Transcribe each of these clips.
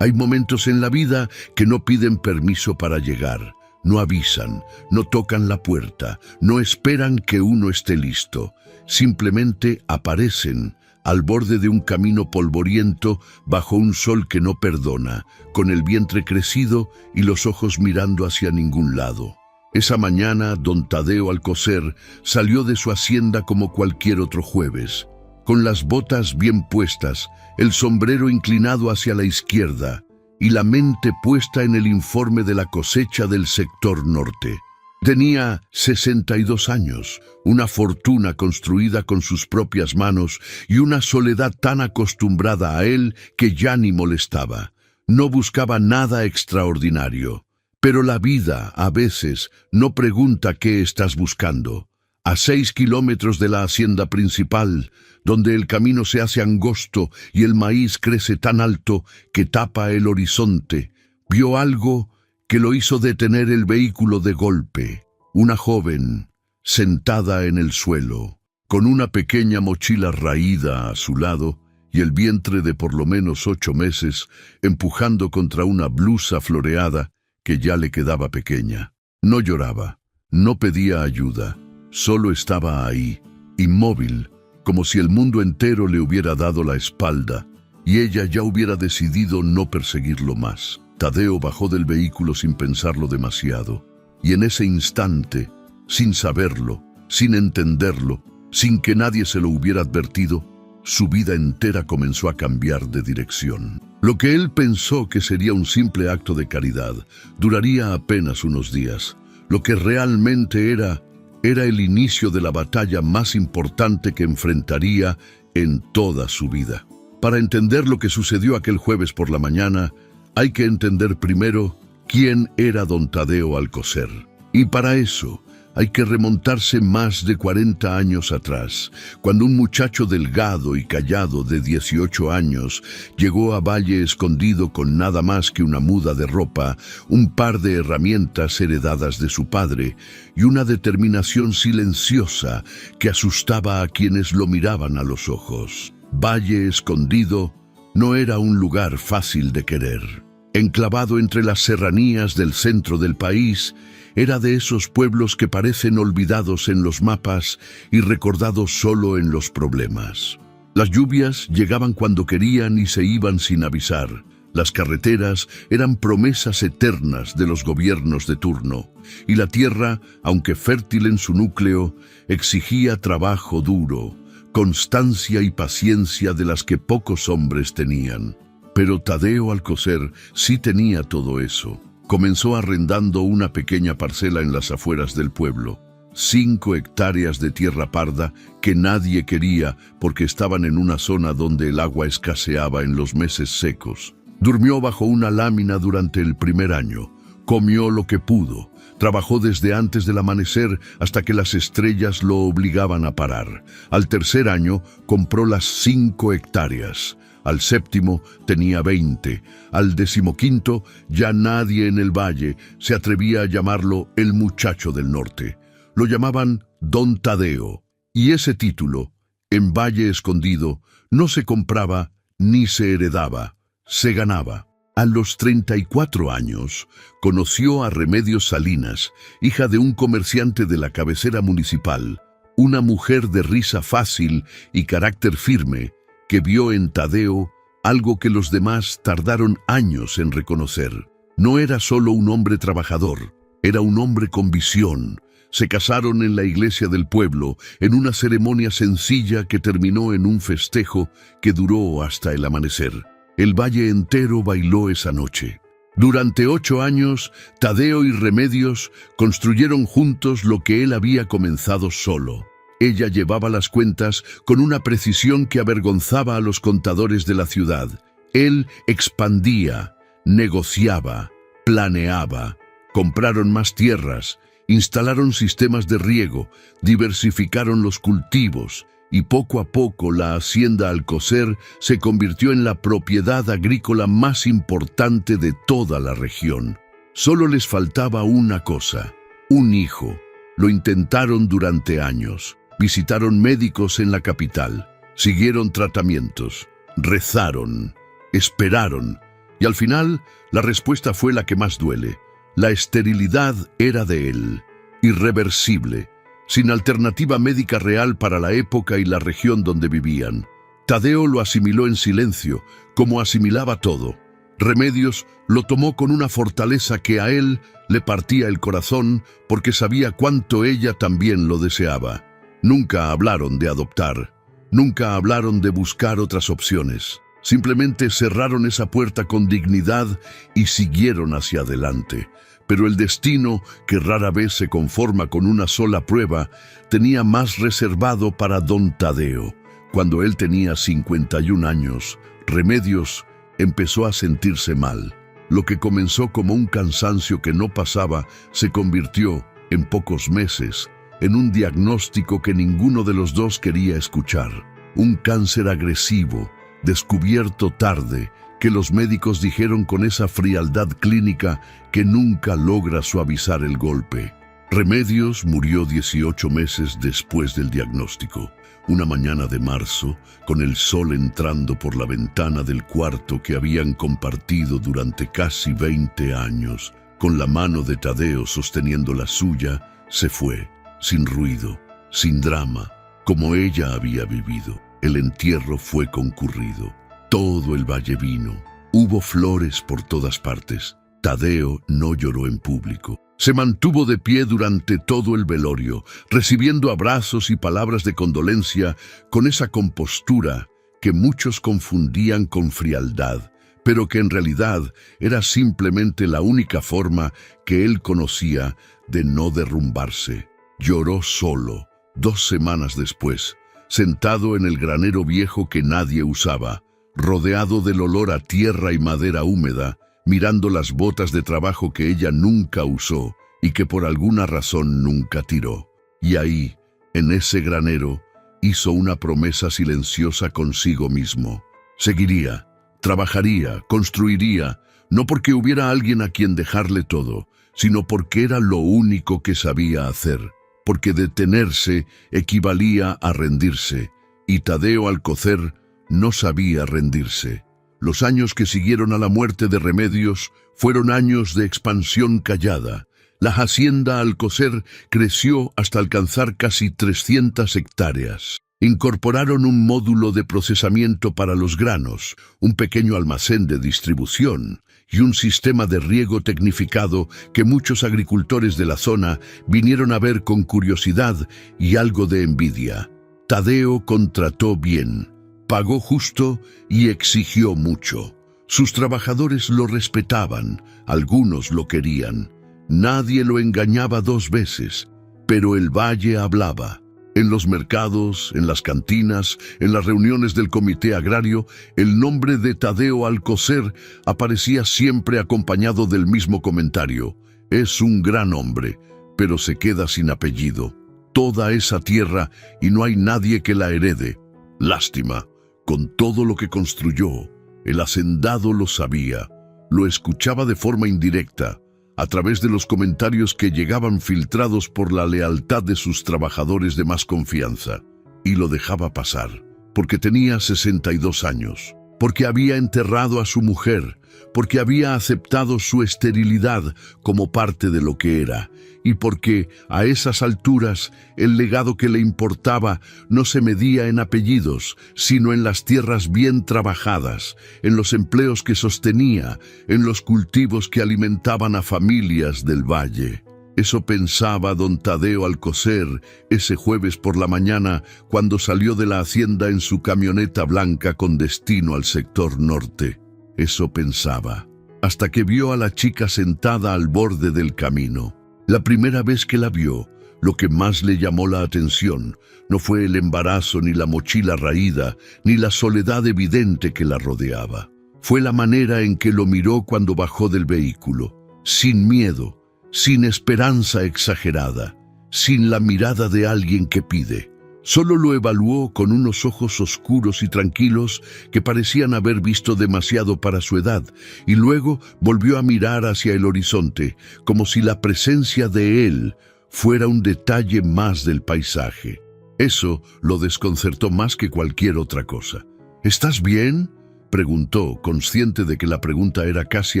Hay momentos en la vida que no piden permiso para llegar, no avisan, no tocan la puerta, no esperan que uno esté listo. Simplemente aparecen al borde de un camino polvoriento, bajo un sol que no perdona, con el vientre crecido y los ojos mirando hacia ningún lado. Esa mañana, don Tadeo Alcocer salió de su hacienda como cualquier otro jueves, con las botas bien puestas, el sombrero inclinado hacia la izquierda y la mente puesta en el informe de la cosecha del sector norte. Tenía 62 años, una fortuna construida con sus propias manos y una soledad tan acostumbrada a él que ya ni molestaba. No buscaba nada extraordinario. Pero la vida, a veces, no pregunta qué estás buscando. A 6 kilómetros de la hacienda principal, donde el camino se hace angosto y el maíz crece tan alto que tapa el horizonte, vio algo que lo hizo detener el vehículo de golpe. Una joven, sentada en el suelo, con una pequeña mochila raída a su lado y el vientre de por lo menos 8 meses, empujando contra una blusa floreada que ya le quedaba pequeña. No lloraba, no pedía ayuda, solo estaba ahí, inmóvil, como si el mundo entero le hubiera dado la espalda y ella ya hubiera decidido no perseguirlo más. Tadeo bajó del vehículo sin pensarlo demasiado, y en ese instante, sin saberlo, sin entenderlo, sin que nadie se lo hubiera advertido, su vida entera comenzó a cambiar de dirección. Lo que él pensó que sería un simple acto de caridad duraría apenas unos días. Lo que realmente era el inicio de la batalla más importante que enfrentaría en toda su vida. Para entender lo que sucedió aquel jueves por la mañana, hay que entender primero quién era don Tadeo Alcocer. Y para eso hay que remontarse más de 40 años atrás, cuando un muchacho delgado y callado de 18 años llegó a Valle Escondido con nada más que una muda de ropa, un par de herramientas heredadas de su padre y una determinación silenciosa que asustaba a quienes lo miraban a los ojos. Valle Escondido no era un lugar fácil de querer. Enclavado entre las serranías del centro del país, era de esos pueblos que parecen olvidados en los mapas y recordados solo en los problemas. Las lluvias llegaban cuando querían y se iban sin avisar. Las carreteras eran promesas eternas de los gobiernos de turno, y la tierra, aunque fértil en su núcleo, exigía trabajo duro, constancia y paciencia de las que pocos hombres tenían. Pero Tadeo Alcocer sí tenía todo eso. Comenzó arrendando una pequeña parcela en las afueras del pueblo, 5 hectáreas de tierra parda que nadie quería porque estaban en una zona donde el agua escaseaba en los meses secos. Durmió bajo una lámina durante el primer año, comió lo que pudo, trabajó desde antes del amanecer hasta que las estrellas lo obligaban a parar. Al tercer año compró las 5 hectáreas. Al séptimo tenía 20, al 15º ya nadie en el valle se atrevía a llamarlo el muchacho del norte. Lo llamaban Don Tadeo, y ese título, en Valle Escondido, no se compraba ni se heredaba, se ganaba. A los 34 años, conoció a Remedios Salinas, hija de un comerciante de la cabecera municipal, una mujer de risa fácil y carácter firme, que vio en Tadeo algo que los demás tardaron años en reconocer. No era solo un hombre trabajador, era un hombre con visión. Se casaron en la iglesia del pueblo, en una ceremonia sencilla que terminó en un festejo que duró hasta el amanecer. El valle entero bailó esa noche. Durante 8 años, Tadeo y Remedios construyeron juntos lo que él había comenzado solo. Ella llevaba las cuentas con una precisión que avergonzaba a los contadores de la ciudad. Él expandía, negociaba, planeaba. Compraron más tierras, instalaron sistemas de riego, diversificaron los cultivos y poco a poco la hacienda Alcocer se convirtió en la propiedad agrícola más importante de toda la región. Solo les faltaba una cosa, un hijo. Lo intentaron durante años. Visitaron médicos en la capital, siguieron tratamientos, rezaron, esperaron, Y al final, la respuesta fue la que más duele. La esterilidad era de él, irreversible, sin alternativa médica real para la época y la región donde vivían. Tadeo lo asimiló en silencio, como asimilaba todo. Remedios lo tomó con una fortaleza que a él le partía el corazón porque sabía cuánto ella también lo deseaba. Nunca hablaron de adoptar, nunca hablaron de buscar otras opciones. Simplemente cerraron esa puerta con dignidad y siguieron hacia adelante. Pero el destino, que rara vez se conforma con una sola prueba, tenía más reservado para don Tadeo. Cuando él tenía 51 años, Remedios empezó a sentirse mal. Lo que comenzó como un cansancio que no pasaba se convirtió, en pocos meses, en un diagnóstico que ninguno de los dos quería escuchar. Un cáncer agresivo, descubierto tarde, que los médicos dijeron con esa frialdad clínica que nunca logra suavizar el golpe. Remedios murió 18 meses después del diagnóstico. Una mañana de marzo, con el sol entrando por la ventana del cuarto que habían compartido durante casi 20 años, con la mano de Tadeo sosteniendo la suya, se fue, sin ruido, sin drama, como ella había vivido. El entierro fue concurrido. Todo el valle vino. Hubo flores por todas partes. Tadeo no lloró en público. Se mantuvo de pie durante todo el velorio, recibiendo abrazos y palabras de condolencia con esa compostura que muchos confundían con frialdad, pero que en realidad era simplemente la única forma que él conocía de no derrumbarse. Lloró solo, 2 semanas después, sentado en el granero viejo que nadie usaba, rodeado del olor a tierra y madera húmeda, mirando las botas de trabajo que ella nunca usó y que por alguna razón nunca tiró. Y ahí, en ese granero, hizo una promesa silenciosa consigo mismo. Seguiría, trabajaría, construiría, no porque hubiera alguien a quien dejarle todo, sino porque era lo único que sabía hacer, porque detenerse equivalía a rendirse, y Tadeo Alcocer no sabía rendirse. Los años que siguieron a la muerte de Remedios fueron años de expansión callada. La hacienda Alcocer creció hasta alcanzar casi 300 hectáreas. Incorporaron un módulo de procesamiento para los granos, un pequeño almacén de distribución y un sistema de riego tecnificado que muchos agricultores de la zona vinieron a ver con curiosidad y algo de envidia. Tadeo contrató bien, pagó justo y exigió mucho. Sus trabajadores lo respetaban, algunos lo querían. Nadie lo engañaba 2 veces, pero el valle hablaba. En los mercados, en las cantinas, en las reuniones del comité agrario, el nombre de Tadeo Alcocer aparecía siempre acompañado del mismo comentario. Es un gran hombre, pero se queda sin apellido. Toda esa tierra y no hay nadie que la herede. Lástima. Con todo lo que construyó, el hacendado lo sabía, lo escuchaba de forma indirecta, a través de los comentarios que llegaban filtrados por la lealtad de sus trabajadores de más confianza, y lo dejaba pasar, porque tenía 62 años, porque había enterrado a su mujer, porque había aceptado su esterilidad como parte de lo que era, y porque, a esas alturas, el legado que le importaba no se medía en apellidos, sino en las tierras bien trabajadas, en los empleos que sostenía, en los cultivos que alimentaban a familias del valle. Eso pensaba don Tadeo Alcocer ese jueves por la mañana cuando salió de la hacienda en su camioneta blanca con destino al sector norte. Eso pensaba, hasta que vio a la chica sentada al borde del camino. La primera vez que la vio, lo que más le llamó la atención no fue el embarazo ni la mochila raída, ni la soledad evidente que la rodeaba. Fue la manera en que lo miró cuando bajó del vehículo, sin miedo, sin esperanza exagerada, sin la mirada de alguien que pide. Solo lo evaluó con unos ojos oscuros y tranquilos que parecían haber visto demasiado para su edad, y luego volvió a mirar hacia el horizonte, como si la presencia de él fuera un detalle más del paisaje. Eso lo desconcertó más que cualquier otra cosa. «¿Estás bien?», Preguntó, consciente de que la pregunta era casi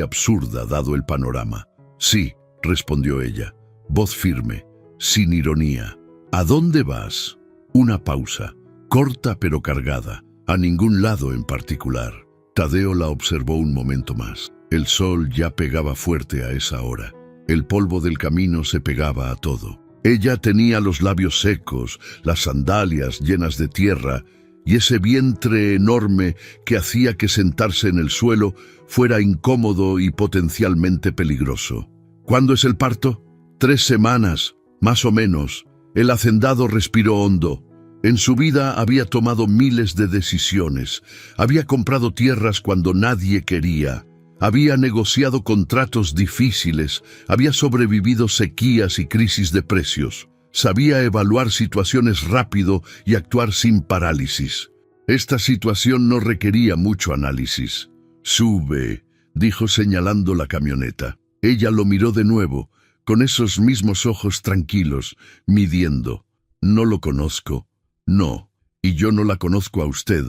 absurda dado el panorama. Sí, respondió ella, voz firme, sin ironía. ¿A dónde vas? Una pausa, corta pero cargada, a ningún lado en particular. Tadeo la observó un momento más. El sol ya pegaba fuerte a esa hora. El polvo del camino se pegaba a todo. Ella tenía los labios secos, las sandalias llenas de tierra, y ese vientre enorme que hacía que sentarse en el suelo fuera incómodo y potencialmente peligroso. ¿Cuándo es el parto? 3 semanas, más o menos. El hacendado respiró hondo. En su vida había tomado miles de decisiones. Había comprado tierras cuando nadie quería. Había negociado contratos difíciles. Había sobrevivido sequías y crisis de precios. Sabía evaluar situaciones rápido y actuar sin parálisis. Esta situación no requería mucho análisis. «Sube», dijo señalando la camioneta. Ella lo miró de nuevo, con esos mismos ojos tranquilos, midiendo. «No lo conozco». «No, y yo no la conozco a usted.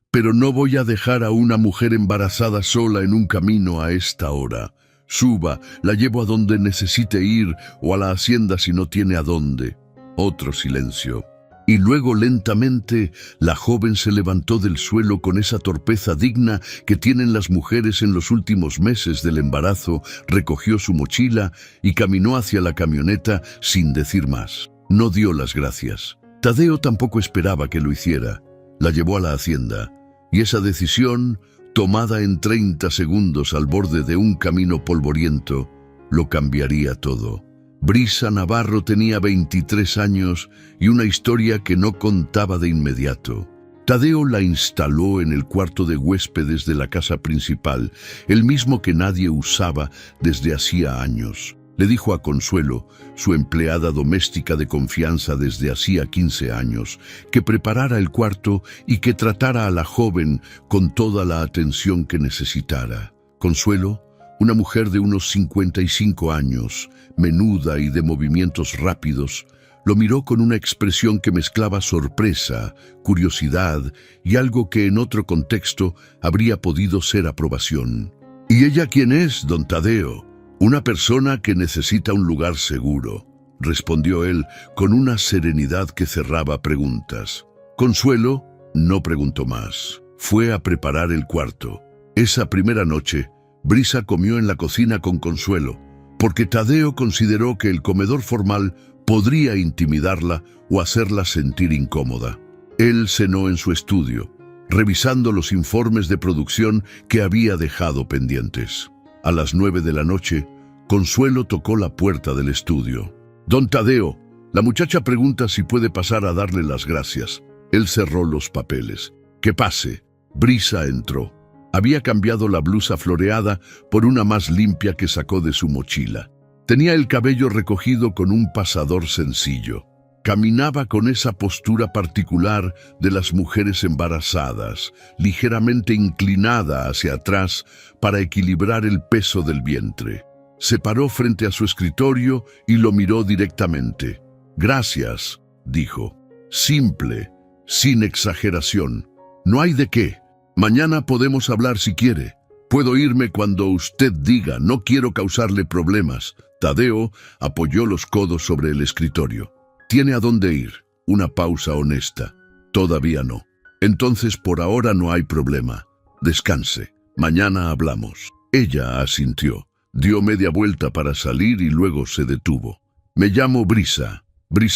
Pero no voy a dejar a una mujer embarazada sola en un camino a esta hora. Suba, la llevo a donde necesite ir o a la hacienda si no tiene a dónde». Otro silencio. Y luego lentamente la joven se levantó del suelo con esa torpeza digna que tienen las mujeres en los últimos meses del embarazo, recogió su mochila y caminó hacia la camioneta sin decir más. No dio las gracias. Tadeo tampoco esperaba que lo hiciera. La llevó a la hacienda, y esa decisión, tomada en 30 segundos al borde de un camino polvoriento, lo cambiaría todo. Brisa Navarro tenía 23 años y una historia que no contaba de inmediato. Tadeo la instaló en el cuarto de huéspedes de la casa principal, el mismo que nadie usaba desde hacía años. Le dijo a Consuelo, su empleada doméstica de confianza desde hacía 15 años, que preparara el cuarto y que tratara a la joven con toda la atención que necesitara. Consuelo, una mujer de unos 55 años, menuda y de movimientos rápidos, lo miró con una expresión que mezclaba sorpresa, curiosidad y algo que en otro contexto habría podido ser aprobación. ¿Y ella quién es, don Tadeo? «Una persona que necesita un lugar seguro», respondió él con una serenidad que cerraba preguntas. Consuelo no preguntó más. Fue a preparar el cuarto. Esa primera noche, Brisa comió en la cocina con Consuelo, porque Tadeo consideró que el comedor formal podría intimidarla o hacerla sentir incómoda. Él cenó en su estudio, revisando los informes de producción que había dejado pendientes. A las 9 de la noche, Consuelo tocó la puerta del estudio. «Don Tadeo, la muchacha pregunta si puede pasar a darle las gracias». Él cerró los papeles. «Que pase». Brisa entró. Había cambiado la blusa floreada por una más limpia que sacó de su mochila. Tenía el cabello recogido con un pasador sencillo. Caminaba con esa postura particular de las mujeres embarazadas, ligeramente inclinada hacia atrás para equilibrar el peso del vientre. Se paró frente a su escritorio y lo miró directamente. «Gracias», dijo. Simple, sin exageración. «No hay de qué. Mañana podemos hablar si quiere. Puedo irme cuando usted diga, no quiero causarle problemas». Tadeo apoyó los codos sobre el escritorio. «¿Tiene a dónde ir?» Una pausa honesta. «Todavía no». «Entonces por ahora no hay problema. Descanse. Mañana hablamos». Ella asintió. Dio media vuelta para salir y luego se detuvo. «Me llamo Brisa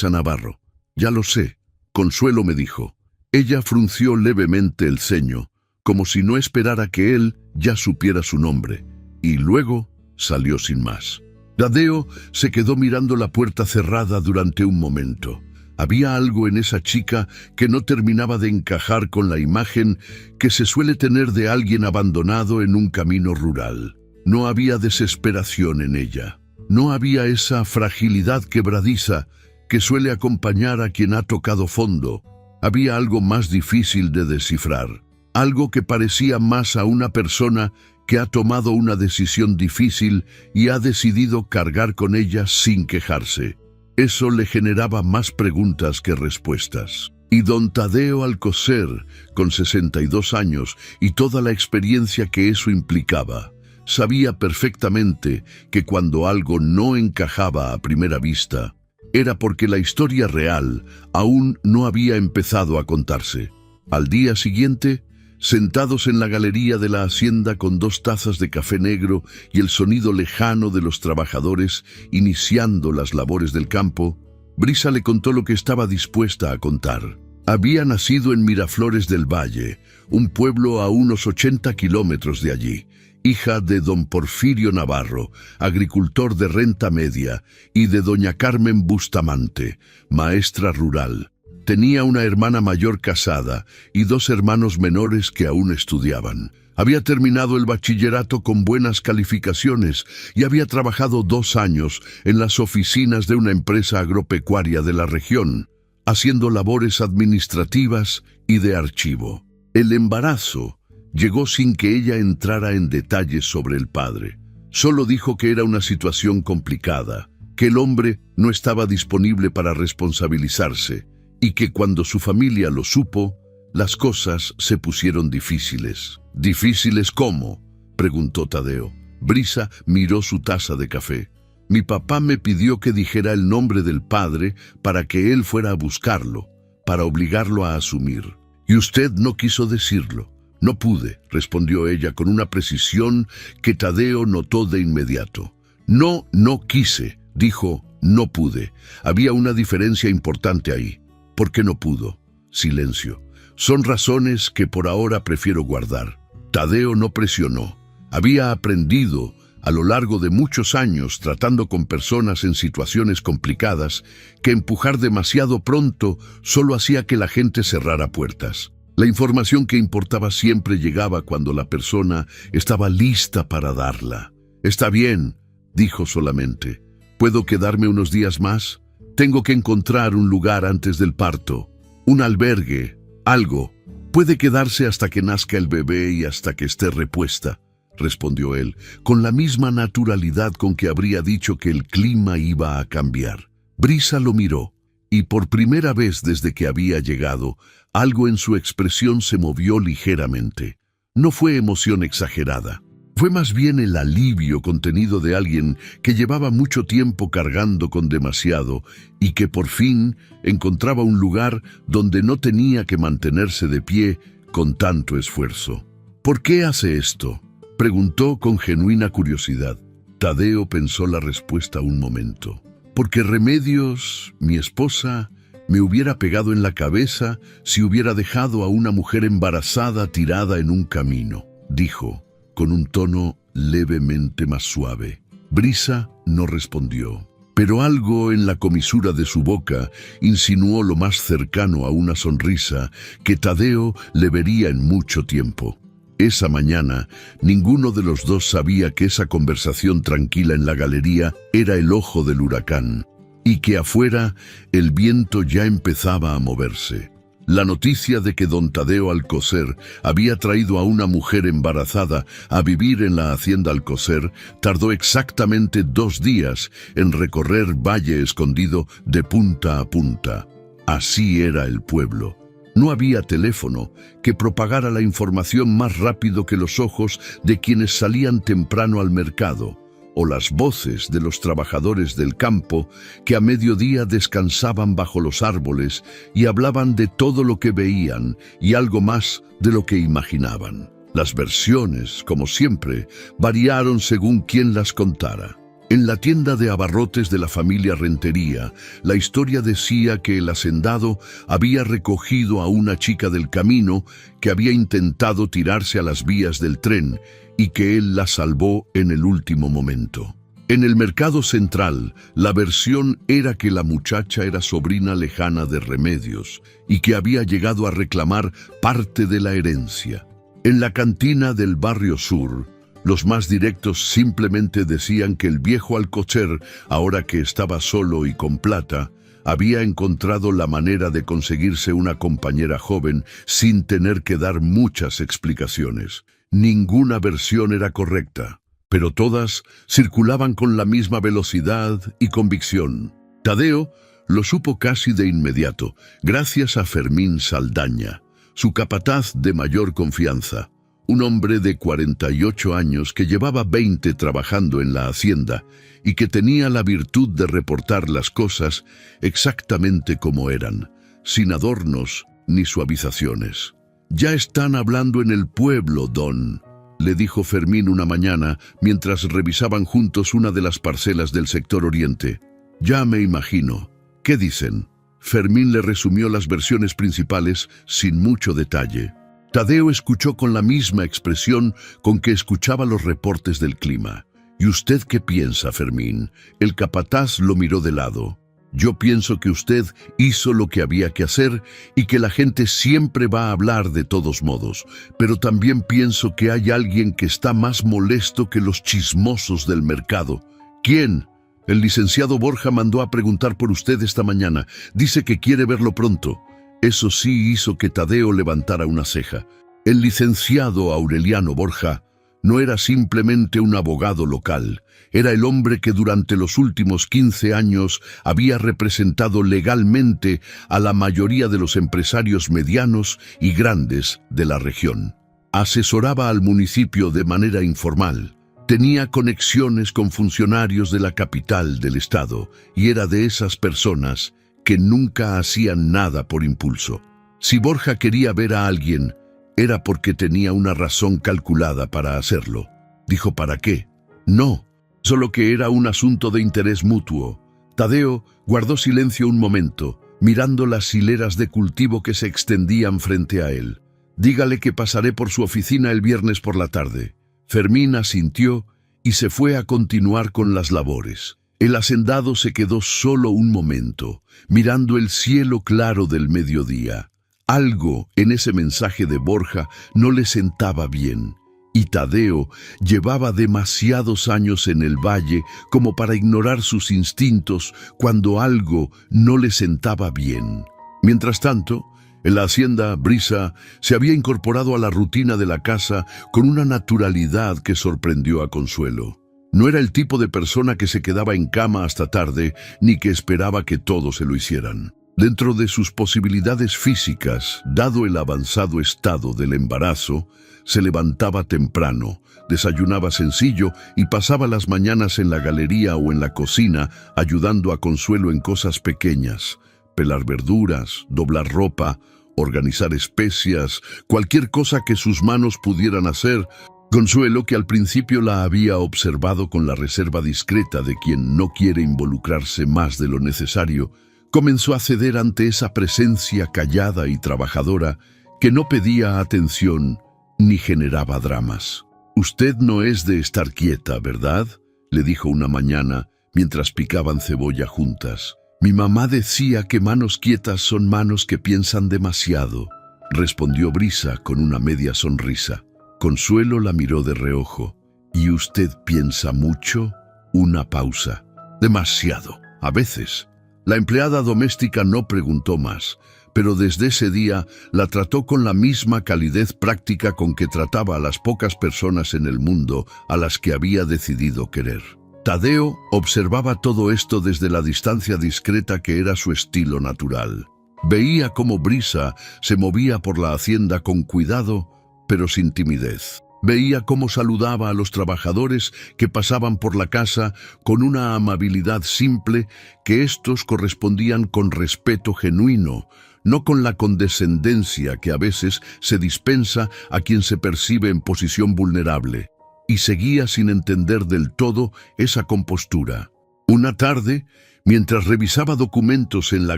Navarro». «Ya lo sé», Consuelo me dijo. Ella frunció levemente el ceño, como si no esperara que él ya supiera su nombre, y luego salió sin más. Tadeo se quedó mirando la puerta cerrada durante un momento. Había algo en esa chica que no terminaba de encajar con la imagen que se suele tener de alguien abandonado en un camino rural. No había desesperación en ella. No había esa fragilidad quebradiza que suele acompañar a quien ha tocado fondo. Había algo más difícil de descifrar. Algo que parecía más a una persona que ha tomado una decisión difícil y ha decidido cargar con ella sin quejarse. Eso le generaba más preguntas que respuestas. Y don Tadeo Alcocer, con 62 años y toda la experiencia que eso implicaba, sabía perfectamente que cuando algo no encajaba a primera vista, era porque la historia real aún no había empezado a contarse. Al día siguiente, sentados en la galería de la hacienda con 2 tazas de café negro y el sonido lejano de los trabajadores iniciando las labores del campo, Brisa le contó lo que estaba dispuesta a contar. Había nacido en Miraflores del Valle, un pueblo a unos 80 kilómetros de allí, hija de don Porfirio Navarro, agricultor de renta media, y de doña Carmen Bustamante, maestra rural. Tenía una hermana mayor casada y 2 hermanos menores que aún estudiaban. Había terminado el bachillerato con buenas calificaciones y había trabajado 2 años en las oficinas de una empresa agropecuaria de la región, haciendo labores administrativas y de archivo. El embarazo llegó sin que ella entrara en detalles sobre el padre. Solo dijo que era una situación complicada, que el hombre no estaba disponible para responsabilizarse y que cuando su familia lo supo, las cosas se pusieron difíciles. ¿Difíciles cómo?, preguntó Tadeo. Brisa miró su taza de café. Mi papá me pidió que dijera el nombre del padre para que él fuera a buscarlo, para obligarlo a asumir. Y usted no quiso decirlo. No pude, respondió ella con una precisión que Tadeo notó de inmediato. No quise, dijo, no pude. Había una diferencia importante ahí. ¿Por qué no pudo? Silencio. Son razones que por ahora prefiero guardar. Tadeo no presionó. Había aprendido a lo largo de muchos años tratando con personas en situaciones complicadas que empujar demasiado pronto solo hacía que la gente cerrara puertas. La información que importaba siempre llegaba cuando la persona estaba lista para darla. Está bien, dijo solamente. ¿Puedo quedarme unos días más? Tengo que encontrar un lugar antes del parto, un albergue, algo. Puede quedarse hasta que nazca el bebé y hasta que esté repuesta, respondió él, con la misma naturalidad con que habría dicho que el clima iba a cambiar. Brisa lo miró, y por primera vez desde que había llegado, algo en su expresión se movió ligeramente. No fue emoción exagerada. Fue más bien el alivio contenido de alguien que llevaba mucho tiempo cargando con demasiado y que por fin encontraba un lugar donde no tenía que mantenerse de pie con tanto esfuerzo. ¿Por qué hace esto?, preguntó con genuina curiosidad. Tadeo pensó la respuesta un momento. Porque Remedios, mi esposa, me hubiera pegado en la cabeza si hubiera dejado a una mujer embarazada tirada en un camino, dijo, con un tono levemente más suave. Brisa no respondió, pero algo en la comisura de su boca insinuó lo más cercano a una sonrisa que Tadeo le vería en mucho tiempo. Esa mañana, ninguno de los dos sabía que esa conversación tranquila en la galería era el ojo del huracán, y que afuera el viento ya empezaba a moverse. La noticia de que don Tadeo Alcocer había traído a una mujer embarazada a vivir en la hacienda Alcocer tardó exactamente 2 días en recorrer Valle Escondido de punta a punta. Así era el pueblo. No había teléfono que propagara la información más rápido que los ojos de quienes salían temprano al mercado, o las voces de los trabajadores del campo que a mediodía descansaban bajo los árboles y hablaban de todo lo que veían y algo más de lo que imaginaban. Las versiones, como siempre, variaron según quien las contara. En la tienda de abarrotes de la familia Rentería, la historia decía que el hacendado había recogido a una chica del camino que había intentado tirarse a las vías del tren y que él la salvó en el último momento. En el mercado central, la versión era que la muchacha era sobrina lejana de Remedios y que había llegado a reclamar parte de la herencia. En la cantina del barrio sur, los más directos simplemente decían que el viejo Alcocer, ahora que estaba solo y con plata, había encontrado la manera de conseguirse una compañera joven sin tener que dar muchas explicaciones. Ninguna versión era correcta, pero todas circulaban con la misma velocidad y convicción. Tadeo Lo supo casi de inmediato, gracias a Fermín Saldaña, su capataz de mayor confianza, un hombre de 48 años que llevaba 20 trabajando en la hacienda y que tenía la virtud de reportar las cosas exactamente como eran, sin adornos ni suavizaciones. «Ya están hablando en el pueblo, don», le dijo Fermín una mañana mientras revisaban juntos una de las parcelas del sector oriente. «Ya me imagino. ¿Qué dicen?». Fermín le resumió las versiones principales sin mucho detalle. Tadeo escuchó con la misma expresión con que escuchaba los reportes del clima. «¿Y usted qué piensa, Fermín?». El capataz lo miró de lado. «Yo pienso que usted hizo lo que había que hacer y que la gente siempre va a hablar de todos modos, pero también pienso que hay alguien que está más molesto que los chismosos del mercado». «¿Quién?». «El licenciado Borja mandó a preguntar por usted esta mañana. Dice que quiere verlo pronto». Eso sí hizo que Tadeo levantara una ceja. El licenciado Aureliano Borja no era simplemente un abogado local, era el hombre que durante los últimos 15 años había representado legalmente a la mayoría de los empresarios medianos y grandes de la región. Asesoraba al municipio de manera informal, tenía conexiones con funcionarios de la capital del estado y era de esas personas que nunca hacían nada por impulso. Si Borja quería ver a alguien, era porque tenía una razón calculada para hacerlo. Dijo ¿para qué? No, solo que era un asunto de interés mutuo. Tadeo guardó silencio un momento, mirando las hileras de cultivo que se extendían frente a él. «Dígale que pasaré por su oficina el viernes por la tarde». Fermín asintió y se fue a continuar con las labores. El hacendado se quedó solo un momento, mirando el cielo claro del mediodía. Algo en ese mensaje de Borja no le sentaba bien, y Tadeo llevaba demasiados años en el valle como para ignorar sus instintos cuando algo no le sentaba bien. Mientras tanto, en la hacienda, Brisa se había incorporado a la rutina de la casa con una naturalidad que sorprendió a Consuelo. No era el tipo de persona que se quedaba en cama hasta tarde ni que esperaba que todos se lo hicieran. Dentro de sus posibilidades físicas, dado el avanzado estado del embarazo, se levantaba temprano, desayunaba sencillo y pasaba las mañanas en la galería o en la cocina ayudando a Consuelo en cosas pequeñas, pelar verduras, doblar ropa, organizar especias, cualquier cosa que sus manos pudieran hacer. Consuelo, que al principio la había observado con la reserva discreta de quien no quiere involucrarse más de lo necesario, comenzó a ceder ante esa presencia callada y trabajadora que no pedía atención ni generaba dramas. «Usted no es de estar quieta, ¿verdad?», le dijo una mañana mientras picaban cebolla juntas. «Mi mamá decía que manos quietas son manos que piensan demasiado», respondió Brisa con una media sonrisa. Consuelo la miró de reojo. «¿Y usted piensa mucho?». Una pausa. «Demasiado, a veces». La empleada doméstica no preguntó más, pero desde ese día la trató con la misma calidez práctica con que trataba a las pocas personas en el mundo a las que había decidido querer. Tadeo observaba todo esto desde la distancia discreta que era su estilo natural. Veía cómo Brisa se movía por la hacienda con cuidado, pero sin timidez. Veía cómo saludaba a los trabajadores que pasaban por la casa con una amabilidad simple que éstos correspondían con respeto genuino, no con la condescendencia que a veces se dispensa a quien se percibe en posición vulnerable, y seguía sin entender del todo esa compostura. Una tarde, mientras revisaba documentos en la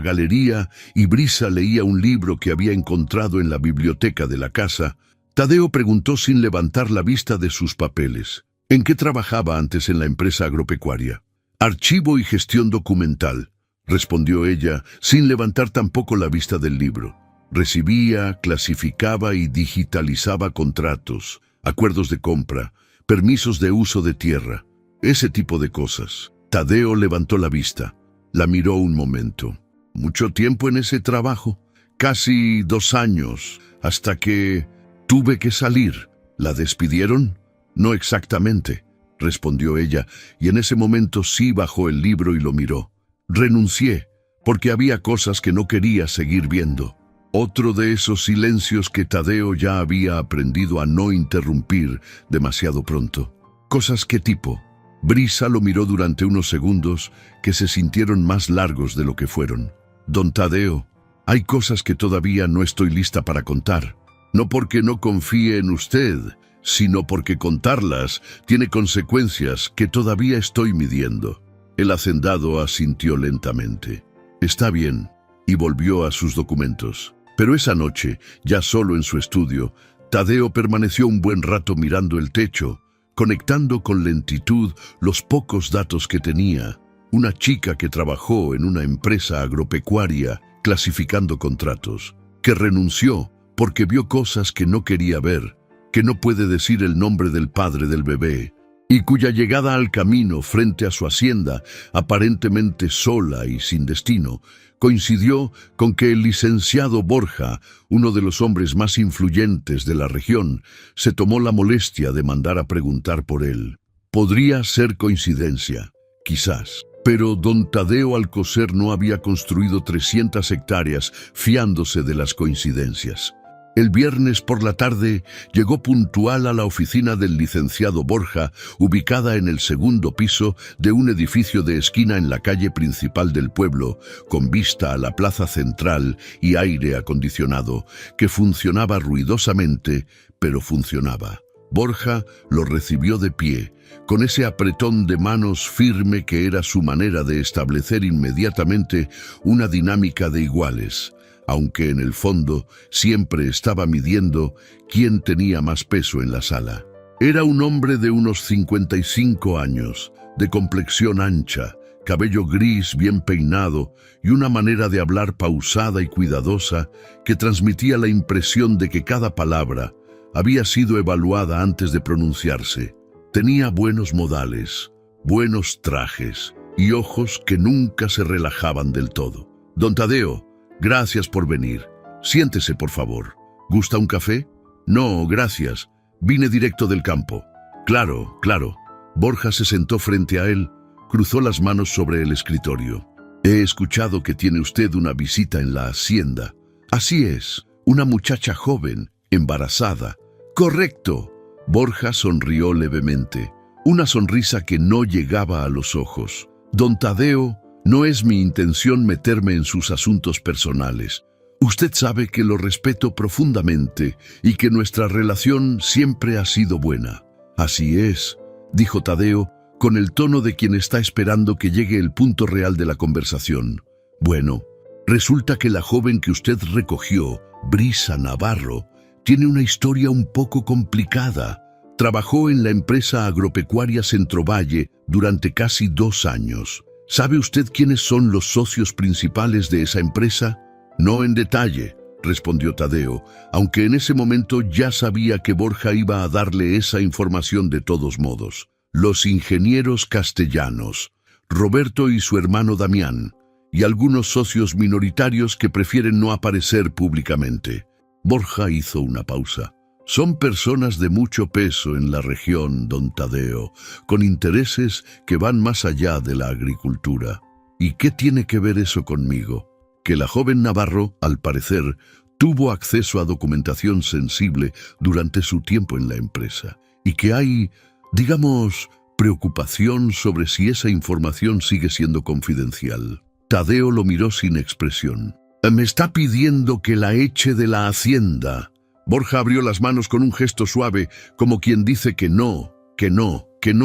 galería y Brisa leía un libro que había encontrado en la biblioteca de la casa, Tadeo preguntó sin levantar la vista de sus papeles. ¿En qué trabajaba antes en la empresa agropecuaria? «Archivo y gestión documental», respondió ella, sin levantar tampoco la vista del libro. Recibía, clasificaba y digitalizaba contratos, acuerdos de compra, permisos de uso de tierra, ese tipo de cosas. Tadeo levantó la vista. La miró un momento. «¿Mucho tiempo en ese trabajo?» «Casi 2 años, hasta que tuve que salir». «¿La despidieron?» «No exactamente», respondió ella, y en ese momento sí bajó el libro y lo miró. «Renuncié, porque había cosas que no quería seguir viendo. Otro de esos silencios que Tadeo ya había aprendido a no interrumpir demasiado pronto. ¿Cosas qué tipo? Brisa lo miró durante unos segundos que se sintieron más largos de lo que fueron. Don Tadeo, hay cosas que todavía no estoy lista para contar. No porque no confíe en usted, sino porque contarlas tiene consecuencias que todavía estoy midiendo. El hacendado asintió lentamente. Está bien, y volvió a sus documentos. Pero esa noche, ya solo en su estudio, Tadeo permaneció un buen rato mirando el techo, conectando con lentitud los pocos datos que tenía. Una chica que trabajó en una empresa agropecuaria clasificando contratos, que renunció porque vio cosas que no quería ver, que no puede decir el nombre del padre del bebé, y cuya llegada al camino frente a su hacienda, aparentemente sola y sin destino, coincidió con que el licenciado Borja, uno de los hombres más influyentes de la región, se tomó la molestia de mandar a preguntar por él. Podría ser coincidencia, quizás, pero don Tadeo Alcocer no había construido 300 hectáreas fiándose de las coincidencias. El viernes por la tarde llegó puntual a la oficina del licenciado Borja, ubicada en el segundo piso de un edificio de esquina en la calle principal del pueblo, con vista a la plaza central y aire acondicionado, que funcionaba ruidosamente, pero funcionaba. Borja lo recibió de pie, con ese apretón de manos firme que era su manera de establecer inmediatamente una dinámica de iguales, aunque en el fondo siempre estaba midiendo quién tenía más peso en la sala. Era un hombre de unos 55 años, de complexión ancha, cabello gris bien peinado y una manera de hablar pausada y cuidadosa que transmitía la impresión de que cada palabra había sido evaluada antes de pronunciarse. Tenía buenos modales, buenos trajes y ojos que nunca se relajaban del todo. Don Tadeo, gracias por venir. Siéntese, por favor. ¿Gusta un café? No, gracias. Vine directo del campo. Claro, claro. Borja se sentó frente a él, cruzó las manos sobre el escritorio. He escuchado que tiene usted una visita en la hacienda. Así es, una muchacha joven, embarazada. Correcto. Borja sonrió levemente, una sonrisa que no llegaba a los ojos. Don Tadeo, no es mi intención meterme en sus asuntos personales. Usted sabe que lo respeto profundamente y que nuestra relación siempre ha sido buena. Así es, dijo Tadeo, con el tono de quien está esperando que llegue el punto real de la conversación. Bueno, resulta que la joven que usted recogió, Brisa Navarro, tiene una historia un poco complicada. Trabajó en la empresa agropecuaria Centrovalle durante casi 2 años. ¿Sabe usted quiénes son los socios principales de esa empresa? No en detalle, respondió Tadeo, aunque en ese momento ya sabía que Borja iba a darle esa información de todos modos. Los ingenieros castellanos, Roberto y su hermano Damián, y algunos socios minoritarios que prefieren no aparecer públicamente. Borja hizo una pausa. Son personas de mucho peso en la región, don Tadeo, con intereses que van más allá de la agricultura. ¿Y qué tiene que ver eso conmigo? Que la joven Navarro, al parecer, tuvo acceso a documentación sensible durante su tiempo en la empresa, y que hay, digamos, preocupación sobre si esa información sigue siendo confidencial. Tadeo lo miró sin expresión. «Me está pidiendo que la eche de la hacienda». Borja abrió las manos con un gesto suave, como quien dice que no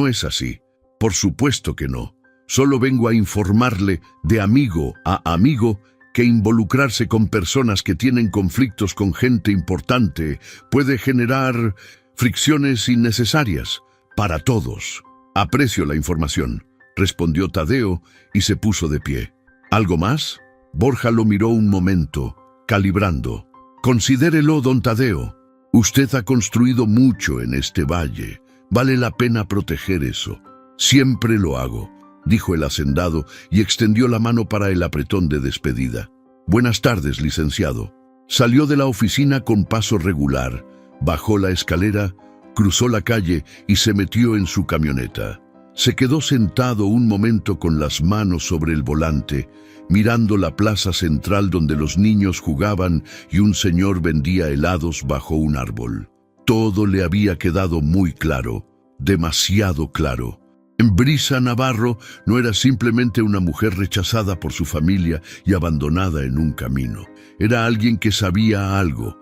es así. Por supuesto que no. Solo vengo a informarle de amigo a amigo que involucrarse con personas que tienen conflictos con gente importante puede generar fricciones innecesarias para todos. Aprecio la información, respondió Tadeo y se puso de pie. ¿Algo más? Borja lo miró un momento, calibrando. Considérelo, don Tadeo. Usted ha construido mucho en este valle. Vale la pena proteger eso. Siempre lo hago, dijo el hacendado y extendió la mano para el apretón de despedida. Buenas tardes, licenciado. Salió de la oficina con paso regular, bajó la escalera, cruzó la calle y se metió en su camioneta. Se quedó sentado un momento con las manos sobre el volante, mirando la plaza central donde los niños jugaban y un señor vendía helados bajo un árbol. Todo le había quedado muy claro, demasiado claro. Brisa Navarro no era simplemente una mujer rechazada por su familia y abandonada en un camino. Era alguien que sabía algo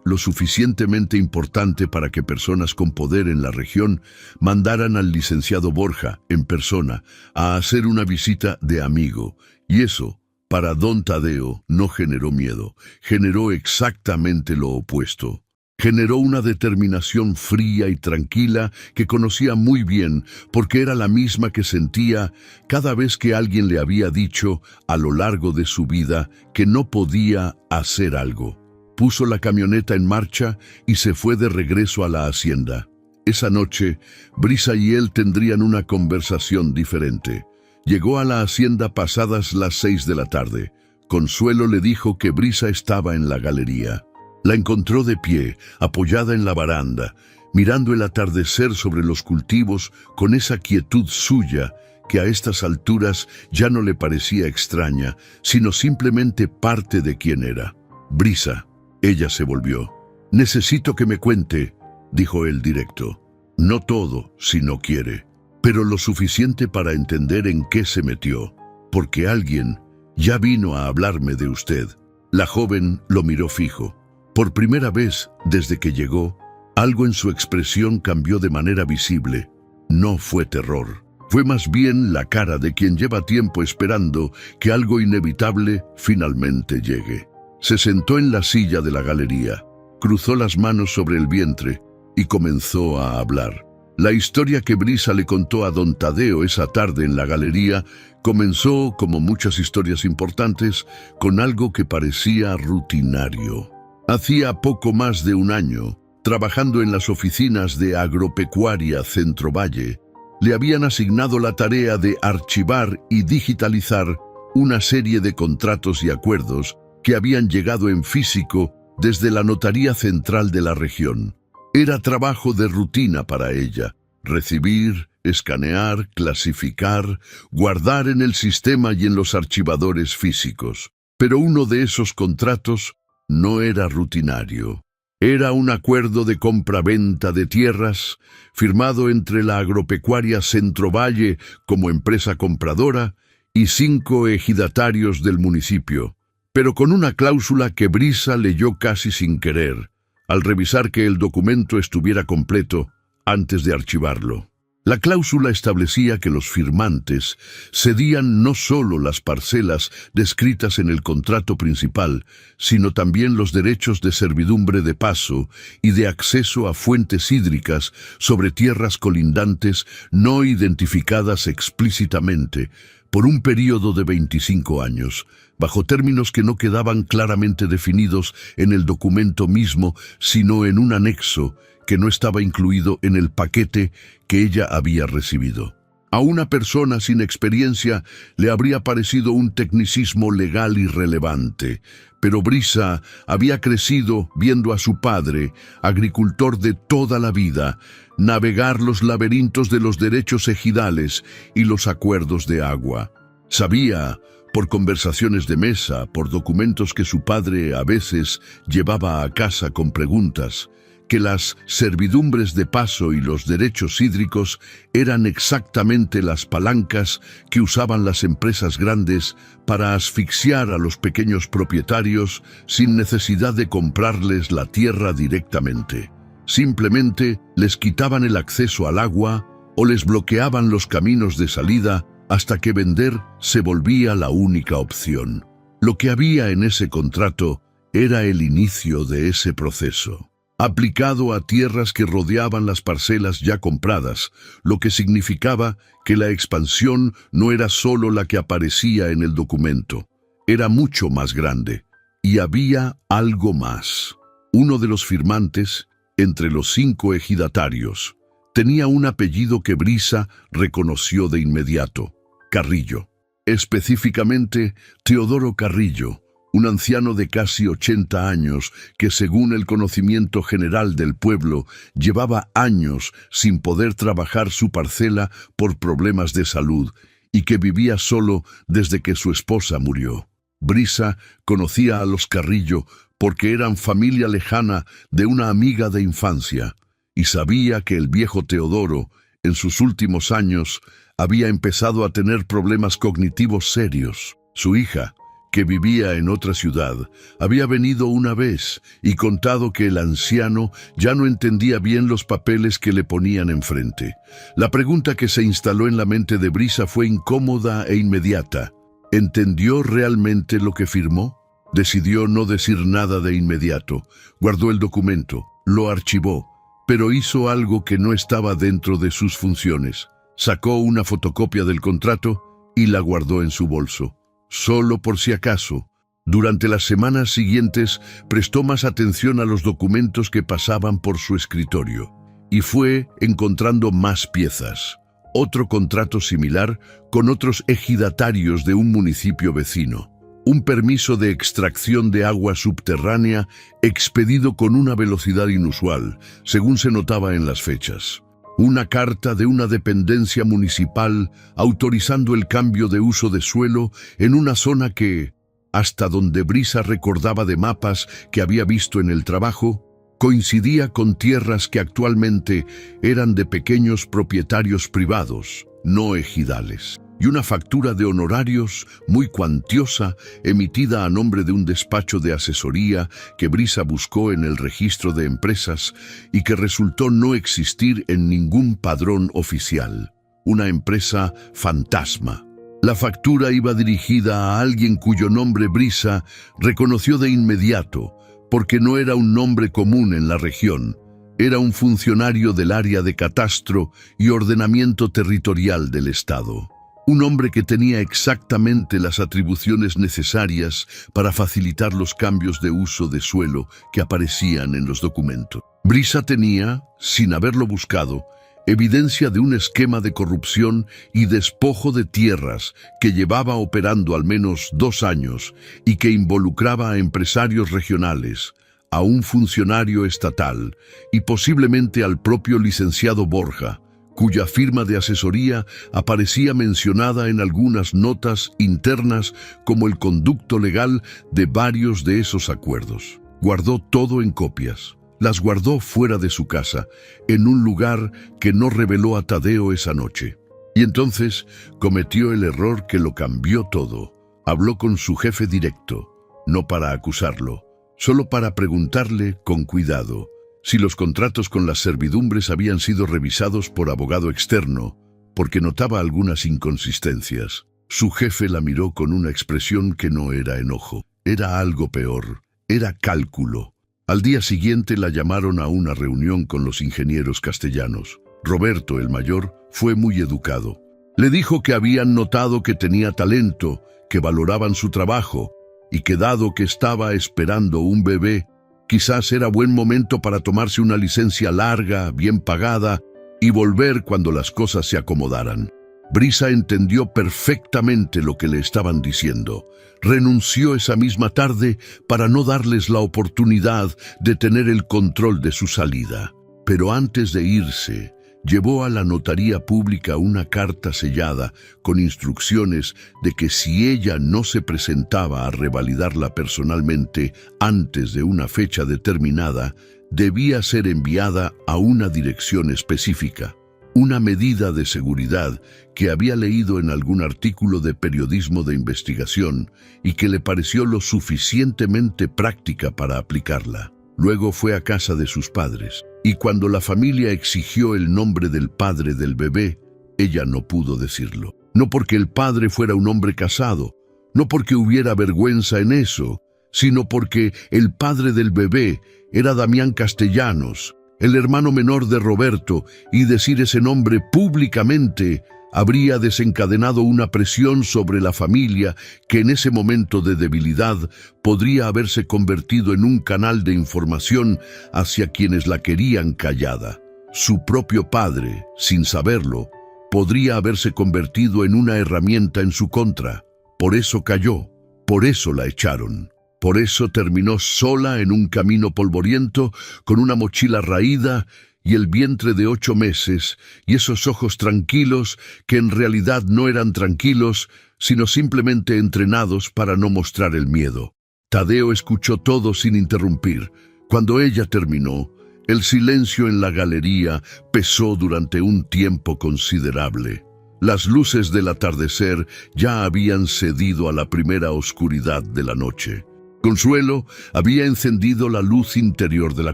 lo suficientemente importante para que personas con poder en la región mandaran al licenciado Borja, en persona, a hacer una visita de amigo. Y eso, para don Tadeo, no generó miedo, generó exactamente lo opuesto. Generó una determinación fría y tranquila que conocía muy bien porque era la misma que sentía cada vez que alguien le había dicho a lo largo de su vida que no podía hacer algo. Puso la camioneta en marcha y se fue de regreso a la hacienda. Esa noche, Brisa y él tendrían una conversación diferente. Llegó a la hacienda pasadas las 6 de la tarde. Consuelo le dijo que Brisa estaba en la galería. La encontró de pie, apoyada en la baranda, mirando el atardecer sobre los cultivos con esa quietud suya que a estas alturas ya no le parecía extraña, sino simplemente parte de quien era. Brisa, ella se volvió. «Necesito que me cuente», dijo él directo. «No todo, si no quiere, pero lo suficiente para entender en qué se metió, porque alguien ya vino a hablarme de usted». La joven lo miró fijo. Por primera vez, desde que llegó, algo en su expresión cambió de manera visible. No fue terror. Fue más bien la cara de quien lleva tiempo esperando que algo inevitable finalmente llegue. Se sentó en la silla de la galería, cruzó las manos sobre el vientre y comenzó a hablar. La historia que Brisa le contó a don Tadeo esa tarde en la galería comenzó, como muchas historias importantes, con algo que parecía rutinario. Hacía poco más de un año, trabajando en las oficinas de Agropecuaria Centro Valle, le habían asignado la tarea de archivar y digitalizar una serie de contratos y acuerdos que habían llegado en físico desde la Notaría Central de la región. Era trabajo de rutina para ella: recibir, escanear, clasificar, guardar en el sistema y en los archivadores físicos. Pero uno de esos contratos no era rutinario. Era un acuerdo de compra-venta de tierras firmado entre la Agropecuaria Centro Valle como empresa compradora y 5 ejidatarios del municipio, pero con una cláusula que Brisa leyó casi sin querer, al revisar que el documento estuviera completo antes de archivarlo. La cláusula establecía que los firmantes cedían no solo las parcelas descritas en el contrato principal, sino también los derechos de servidumbre de paso y de acceso a fuentes hídricas sobre tierras colindantes no identificadas explícitamente, por un período de 25 años, bajo términos que no quedaban claramente definidos en el documento mismo, sino en un anexo que no estaba incluido en el paquete que ella había recibido. A una persona sin experiencia le habría parecido un tecnicismo legal irrelevante, pero Brisa había crecido viendo a su padre, agricultor de toda la vida, navegar los laberintos de los derechos ejidales y los acuerdos de agua. Sabía, por conversaciones de mesa, por documentos que su padre a veces llevaba a casa con preguntas, que las servidumbres de paso y los derechos hídricos eran exactamente las palancas que usaban las empresas grandes para asfixiar a los pequeños propietarios sin necesidad de comprarles la tierra directamente. Simplemente les quitaban el acceso al agua o les bloqueaban los caminos de salida hasta que vender se volvía la única opción. Lo que había en ese contrato era el inicio de ese proceso, aplicado a tierras que rodeaban las parcelas ya compradas, lo que significaba que la expansión no era solo la que aparecía en el documento, era mucho más grande, y había algo más. Uno de los firmantes, entre los 5 ejidatarios, tenía un apellido que Brisa reconoció de inmediato: Carrillo. Específicamente, Teodoro Carrillo, un anciano de casi 80 años que, según el conocimiento general del pueblo, llevaba años sin poder trabajar su parcela por problemas de salud y que vivía solo desde que su esposa murió. Brisa conocía a los Carrillo porque eran familia lejana de una amiga de infancia y sabía que el viejo Teodoro, en sus últimos años, había empezado a tener problemas cognitivos serios. Su hija, que vivía en otra ciudad, había venido una vez y contado que el anciano ya no entendía bien los papeles que le ponían enfrente. La pregunta que se instaló en la mente de Brisa fue incómoda e inmediata. ¿Entendió realmente lo que firmó? Decidió no decir nada de inmediato. Guardó el documento, lo archivó, pero hizo algo que no estaba dentro de sus funciones. Sacó una fotocopia del contrato y la guardó en su bolso. Solo por si acaso. Durante las semanas siguientes prestó más atención a los documentos que pasaban por su escritorio y fue encontrando más piezas. Otro contrato similar con otros ejidatarios de un municipio vecino. Un permiso de extracción de agua subterránea expedido con una velocidad inusual, según se notaba en las fechas. Una carta de una dependencia municipal autorizando el cambio de uso de suelo en una zona que, hasta donde Brisa recordaba de mapas que había visto en el trabajo, coincidía con tierras que actualmente eran de pequeños propietarios privados, no ejidales. Y una factura de honorarios muy cuantiosa emitida a nombre de un despacho de asesoría que Brisa buscó en el registro de empresas y que resultó no existir en ningún padrón oficial. Una empresa fantasma. La factura iba dirigida a alguien cuyo nombre Brisa reconoció de inmediato, porque no era un nombre común en la región. Era un funcionario del área de catastro y ordenamiento territorial del Estado. Un hombre que tenía exactamente las atribuciones necesarias para facilitar los cambios de uso de suelo que aparecían en los documentos. Brisa tenía, sin haberlo buscado, evidencia de un esquema de corrupción y despojo de tierras que llevaba operando al menos 2 años y que involucraba a empresarios regionales, a un funcionario estatal y posiblemente al propio licenciado Borja, cuya firma de asesoría aparecía mencionada en algunas notas internas como el conducto legal de varios de esos acuerdos. Guardó todo en copias. Las guardó fuera de su casa, en un lugar que no reveló a Tadeo esa noche. Y entonces cometió el error que lo cambió todo. Habló con su jefe directo, no para acusarlo, solo para preguntarle con cuidado si los contratos con las servidumbres habían sido revisados por abogado externo, porque notaba algunas inconsistencias. Su jefe la miró con una expresión que no era enojo, era algo peor, era cálculo. Al día siguiente la llamaron a una reunión con los ingenieros castellanos. Roberto, el mayor, fue muy educado. Le dijo que habían notado que tenía talento, que valoraban su trabajo, y que dado que estaba esperando un bebé, quizás era buen momento para tomarse una licencia larga, bien pagada, y volver cuando las cosas se acomodaran. Brisa entendió perfectamente lo que le estaban diciendo. Renunció esa misma tarde para no darles la oportunidad de tener el control de su salida. Pero antes de irse, llevó a la notaría pública una carta sellada con instrucciones de que si ella no se presentaba a revalidarla personalmente antes de una fecha determinada, debía ser enviada a una dirección específica. Una medida de seguridad que había leído en algún artículo de periodismo de investigación y que le pareció lo suficientemente práctica para aplicarla. Luego fue a casa de sus padres, y cuando la familia exigió el nombre del padre del bebé, ella no pudo decirlo. No porque el padre fuera un hombre casado, no porque hubiera vergüenza en eso, sino porque el padre del bebé era Damián Castellanos, el hermano menor de Roberto, y decir ese nombre públicamente habría desencadenado una presión sobre la familia que en ese momento de debilidad podría haberse convertido en un canal de información hacia quienes la querían callada. Su propio padre, sin saberlo, podría haberse convertido en una herramienta en su contra. Por eso cayó, por eso la echaron. Por eso terminó sola en un camino polvoriento, con una mochila raída y el vientre de 8 meses, y esos ojos tranquilos que en realidad no eran tranquilos, sino simplemente entrenados para no mostrar el miedo. Tadeo escuchó todo sin interrumpir. Cuando ella terminó, el silencio en la galería pesó durante un tiempo considerable. Las luces del atardecer ya habían cedido a la primera oscuridad de la noche. Consuelo había encendido la luz interior de la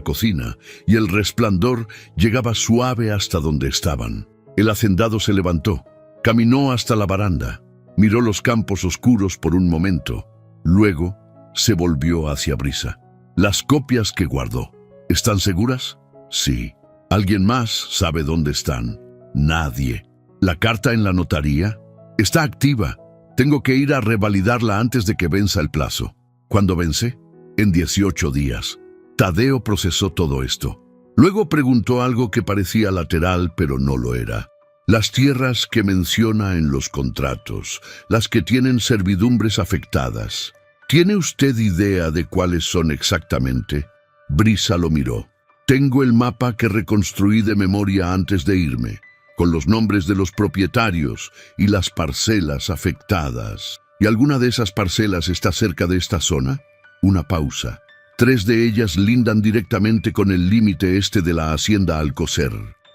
cocina y el resplandor llegaba suave hasta donde estaban. El hacendado se levantó, caminó hasta la baranda, miró los campos oscuros por un momento, luego se volvió hacia Brisa. Las copias que guardó, ¿están seguras? Sí. ¿Alguien más sabe dónde están? Nadie. ¿La carta en la notaría? Está activa. Tengo que ir a revalidarla antes de que venza el plazo. ¿Cuándo vence? En 18 días. Tadeo procesó todo esto. Luego preguntó algo que parecía lateral, pero no lo era. Las tierras que menciona en los contratos, las que tienen servidumbres afectadas. ¿Tiene usted idea de cuáles son exactamente? Brisa lo miró. Tengo el mapa que reconstruí de memoria antes de irme, con los nombres de los propietarios y las parcelas afectadas. ¿Y alguna de esas parcelas está cerca de esta zona? Una pausa. 3 de ellas lindan directamente con el límite este de la hacienda Alcocer.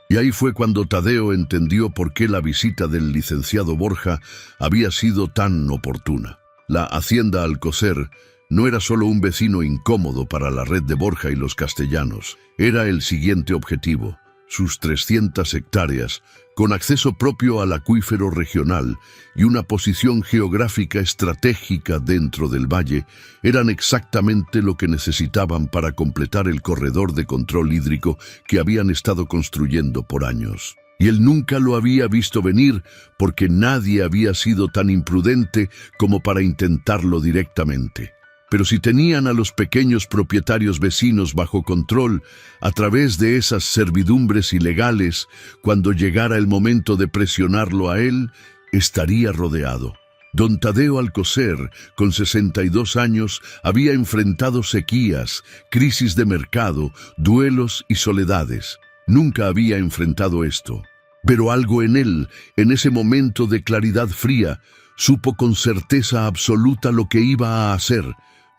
Y ahí fue cuando Tadeo entendió por qué la visita del licenciado Borja había sido tan oportuna. La hacienda Alcocer no era solo un vecino incómodo para la red de Borja y los castellanos. Era el siguiente objetivo: sus 300 hectáreas, con acceso propio al acuífero regional y una posición geográfica estratégica dentro del valle, eran exactamente lo que necesitaban para completar el corredor de control hídrico que habían estado construyendo por años. Y él nunca lo había visto venir porque nadie había sido tan imprudente como para intentarlo directamente. Pero si tenían a los pequeños propietarios vecinos bajo control a través de esas servidumbres ilegales, cuando llegara el momento de presionarlo a él, estaría rodeado. Don Tadeo Alcocer, con 62 años, había enfrentado sequías, crisis de mercado, duelos y soledades. Nunca había enfrentado esto. Pero algo en él, en ese momento de claridad fría, supo con certeza absoluta lo que iba a hacer.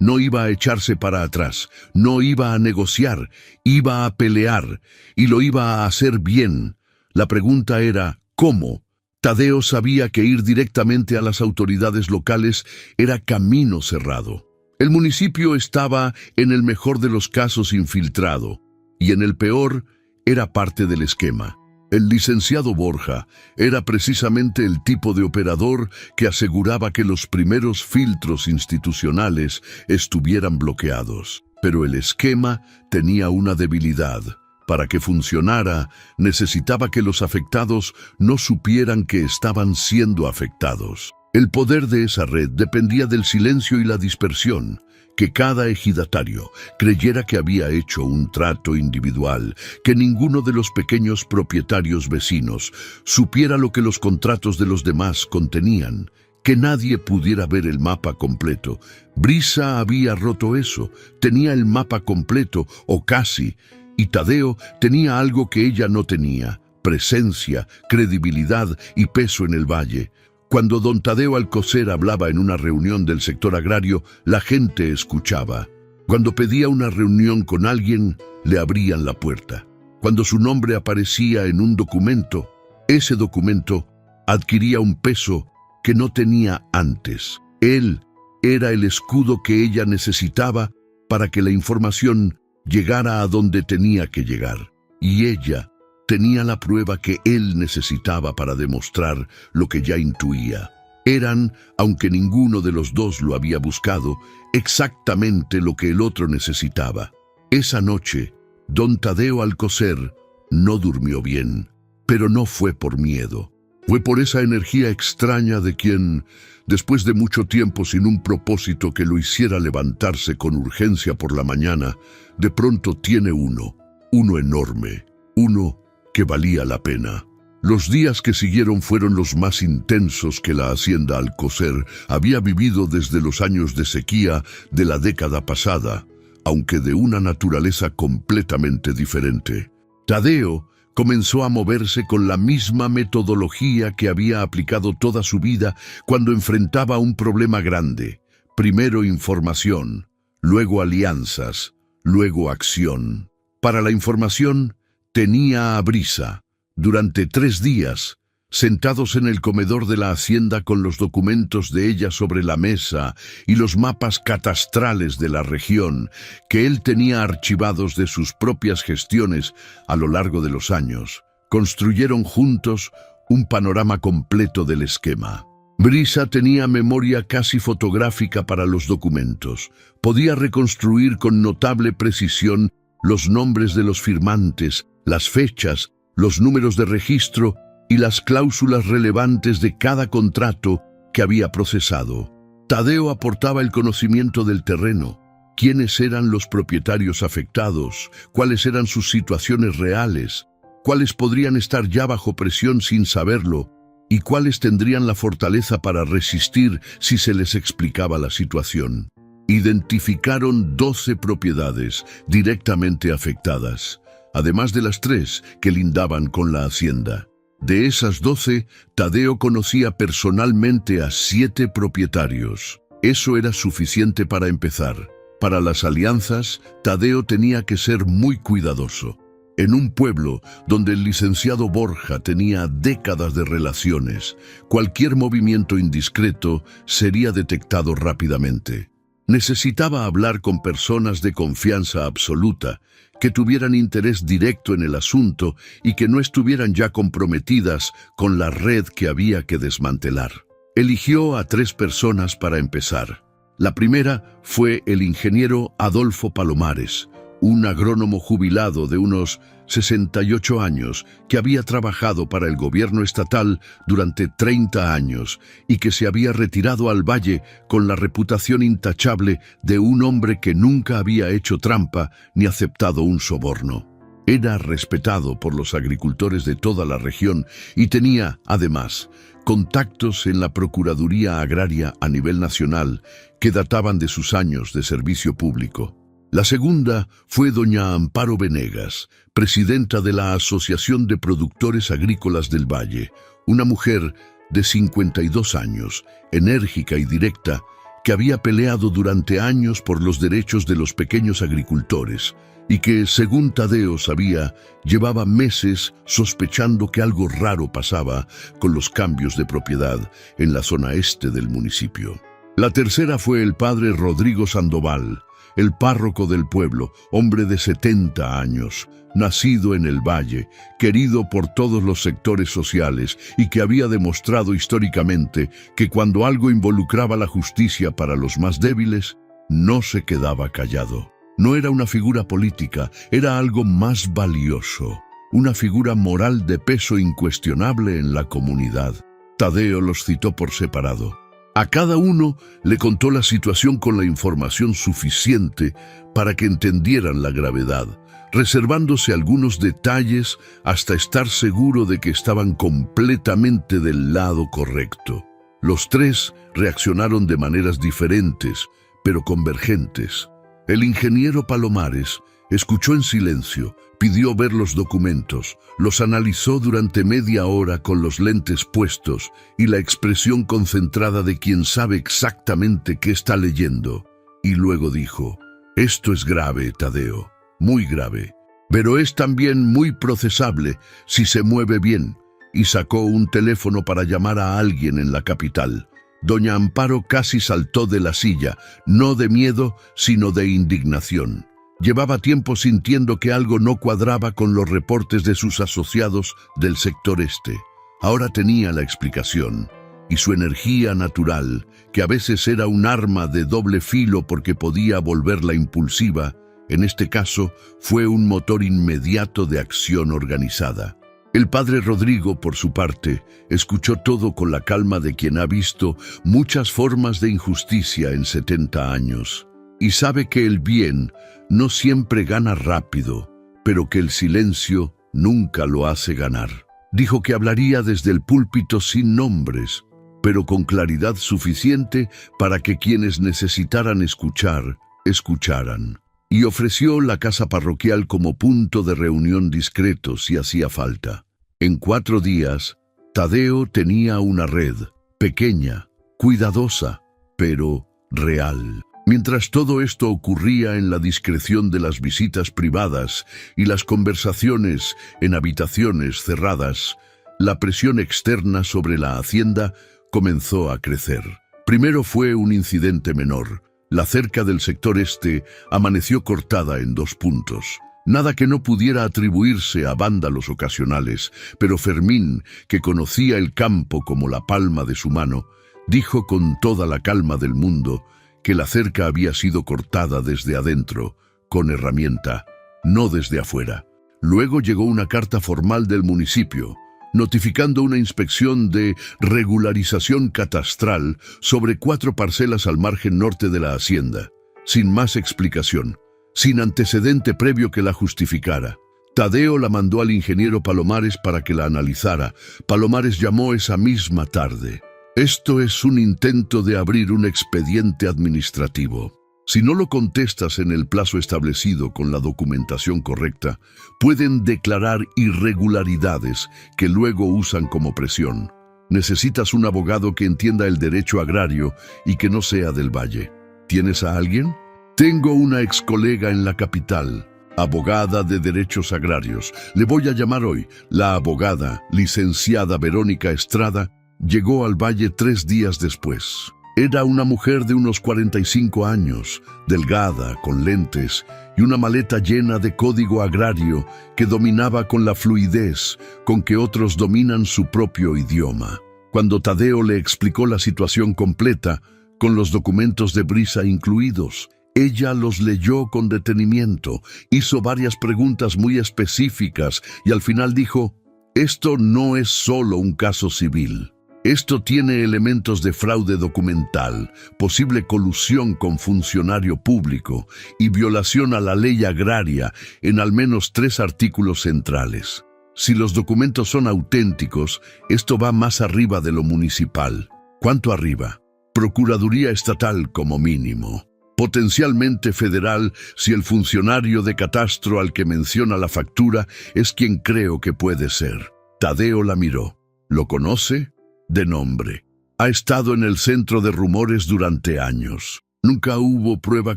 No iba a echarse para atrás, no iba a negociar, iba a pelear, y lo iba a hacer bien. La pregunta era, ¿cómo? Tadeo sabía que ir directamente a las autoridades locales era camino cerrado. El municipio estaba, en el mejor de los casos, infiltrado, y en el peor, era parte del esquema. El licenciado Borja era precisamente el tipo de operador que aseguraba que los primeros filtros institucionales estuvieran bloqueados. Pero el esquema tenía una debilidad. Para que funcionara, necesitaba que los afectados no supieran que estaban siendo afectados. El poder de esa red dependía del silencio y la dispersión. Que cada ejidatario creyera que había hecho un trato individual, que ninguno de los pequeños propietarios vecinos supiera lo que los contratos de los demás contenían, que nadie pudiera ver el mapa completo. Brisa había roto eso, tenía el mapa completo, o casi, y Tadeo tenía algo que ella no tenía: presencia, credibilidad y peso en el valle. Cuando don Tadeo Alcocer hablaba en una reunión del sector agrario, la gente escuchaba. Cuando pedía una reunión con alguien, le abrían la puerta. Cuando su nombre aparecía en un documento, ese documento adquiría un peso que no tenía antes. Él era el escudo que ella necesitaba para que la información llegara a donde tenía que llegar. Y ella tenía la prueba que él necesitaba para demostrar lo que ya intuía. Eran, aunque ninguno de los dos lo había buscado, exactamente lo que el otro necesitaba. Esa noche, don Tadeo Alcocer no durmió bien, pero no fue por miedo. Fue por esa energía extraña de quien, después de mucho tiempo sin un propósito que lo hiciera levantarse con urgencia por la mañana, de pronto tiene uno enorme, uno que valía la pena. Los días que siguieron fueron los más intensos que la hacienda Alcocer había vivido desde los años de sequía de la década pasada, aunque de una naturaleza completamente diferente. Tadeo comenzó a moverse con la misma metodología que había aplicado toda su vida cuando enfrentaba un problema grande. Primero información, luego alianzas, luego acción. Para la información tenía a Brisa. Durante 3 días, sentados en el comedor de la hacienda con los documentos de ella sobre la mesa y los mapas catastrales de la región que él tenía archivados de sus propias gestiones a lo largo de los años, construyeron juntos un panorama completo del esquema. Brisa tenía memoria casi fotográfica para los documentos. Podía reconstruir con notable precisión los nombres de los firmantes, las fechas, los números de registro y las cláusulas relevantes de cada contrato que había procesado. Tadeo aportaba el conocimiento del terreno, quiénes eran los propietarios afectados, cuáles eran sus situaciones reales, cuáles podrían estar ya bajo presión sin saberlo y cuáles tendrían la fortaleza para resistir si se les explicaba la situación. Identificaron 12 propiedades directamente afectadas, además de las 3 que lindaban con la hacienda. De esas 12, Tadeo conocía personalmente a 7 propietarios. Eso era suficiente para empezar. Para las alianzas, Tadeo tenía que ser muy cuidadoso. En un pueblo donde el licenciado Borja tenía décadas de relaciones, cualquier movimiento indiscreto sería detectado rápidamente. Necesitaba hablar con personas de confianza absoluta, que tuvieran interés directo en el asunto y que no estuvieran ya comprometidas con la red que había que desmantelar. Eligió a 3 personas para empezar. La primera fue el ingeniero Adolfo Palomares, un agrónomo jubilado de unos 68 años que había trabajado para el gobierno estatal durante 30 años y que se había retirado al valle con la reputación intachable de un hombre que nunca había hecho trampa ni aceptado un soborno. Era respetado por los agricultores de toda la región y tenía, además, contactos en la Procuraduría Agraria a nivel nacional que databan de sus años de servicio público. La segunda fue doña Amparo Venegas, presidenta de la Asociación de Productores Agrícolas del Valle, una mujer de 52 años, enérgica y directa, que había peleado durante años por los derechos de los pequeños agricultores y que, según Tadeo sabía, llevaba meses sospechando que algo raro pasaba con los cambios de propiedad en la zona este del municipio. La tercera fue el padre Rodrigo Sandoval, el párroco del pueblo, hombre de 70 años, nacido en el valle, querido por todos los sectores sociales y que había demostrado históricamente que cuando algo involucraba la justicia para los más débiles, no se quedaba callado. No era una figura política, era algo más valioso, una figura moral de peso incuestionable en la comunidad. Tadeo los citó por separado. A cada uno le contó la situación con la información suficiente para que entendieran la gravedad, reservándose algunos detalles hasta estar seguro de que estaban completamente del lado correcto. Los 3 reaccionaron de maneras diferentes, pero convergentes. El ingeniero Palomares escuchó en silencio, pidió ver los documentos, los analizó durante media hora con los lentes puestos y la expresión concentrada de quien sabe exactamente qué está leyendo. Y luego dijo: «Esto es grave, Tadeo, muy grave, pero es también muy procesable si se mueve bien». Y sacó un teléfono para llamar a alguien en la capital. Doña Amparo casi saltó de la silla, no de miedo, sino de indignación. Llevaba tiempo sintiendo que algo no cuadraba con los reportes de sus asociados del sector este. Ahora tenía la explicación, y su energía natural, que a veces era un arma de doble filo porque podía volverla impulsiva, en este caso fue un motor inmediato de acción organizada. El padre Rodrigo, por su parte, escuchó todo con la calma de quien ha visto muchas formas de injusticia en 70 años. Y sabe que el bien no siempre gana rápido, pero que el silencio nunca lo hace ganar. Dijo que hablaría desde el púlpito sin nombres, pero con claridad suficiente para que quienes necesitaran escuchar, escucharan. Y ofreció la casa parroquial como punto de reunión discreto si hacía falta. En 4 días, Tadeo tenía una red, pequeña, cuidadosa, pero real. Mientras todo esto ocurría en la discreción de las visitas privadas y las conversaciones en habitaciones cerradas, la presión externa sobre la hacienda comenzó a crecer. Primero fue un incidente menor. La cerca del sector este amaneció cortada en 2 puntos. Nada que no pudiera atribuirse a vándalos ocasionales, pero Fermín, que conocía el campo como la palma de su mano, dijo con toda la calma del mundo que la cerca había sido cortada desde adentro, con herramienta, no desde afuera. Luego llegó una carta formal del municipio, notificando una inspección de regularización catastral sobre 4 parcelas al margen norte de la hacienda, sin más explicación, sin antecedente previo que la justificara. Tadeo la mandó al ingeniero Palomares para que la analizara. Palomares llamó esa misma tarde. Esto es un intento de abrir un expediente administrativo. Si no lo contestas en el plazo establecido con la documentación correcta, pueden declarar irregularidades que luego usan como presión. Necesitas un abogado que entienda el derecho agrario y que no sea del valle. ¿Tienes a alguien? Tengo una ex colega en la capital, abogada de derechos agrarios. Le voy a llamar hoy. La abogada, licenciada Verónica Estrada, llegó al valle 3 días después. Era una mujer de unos 45 años, delgada, con lentes y una maleta llena de código agrario que dominaba con la fluidez con que otros dominan su propio idioma. Cuando Tadeo le explicó la situación completa, con los documentos de Brisa incluidos, ella los leyó con detenimiento, hizo varias preguntas muy específicas y al final dijo: «Esto no es solo un caso civil. Esto tiene elementos de fraude documental, posible colusión con funcionario público y violación a la ley agraria en al menos 3 artículos centrales. Si los documentos son auténticos, esto va más arriba de lo municipal». ¿Cuánto arriba? Procuraduría Estatal como mínimo. Potencialmente federal si el funcionario de catastro al que menciona la factura es quien creo que puede ser. Tadeo la miró. ¿Lo conoce? De nombre. Ha estado en el centro de rumores durante años. Nunca hubo prueba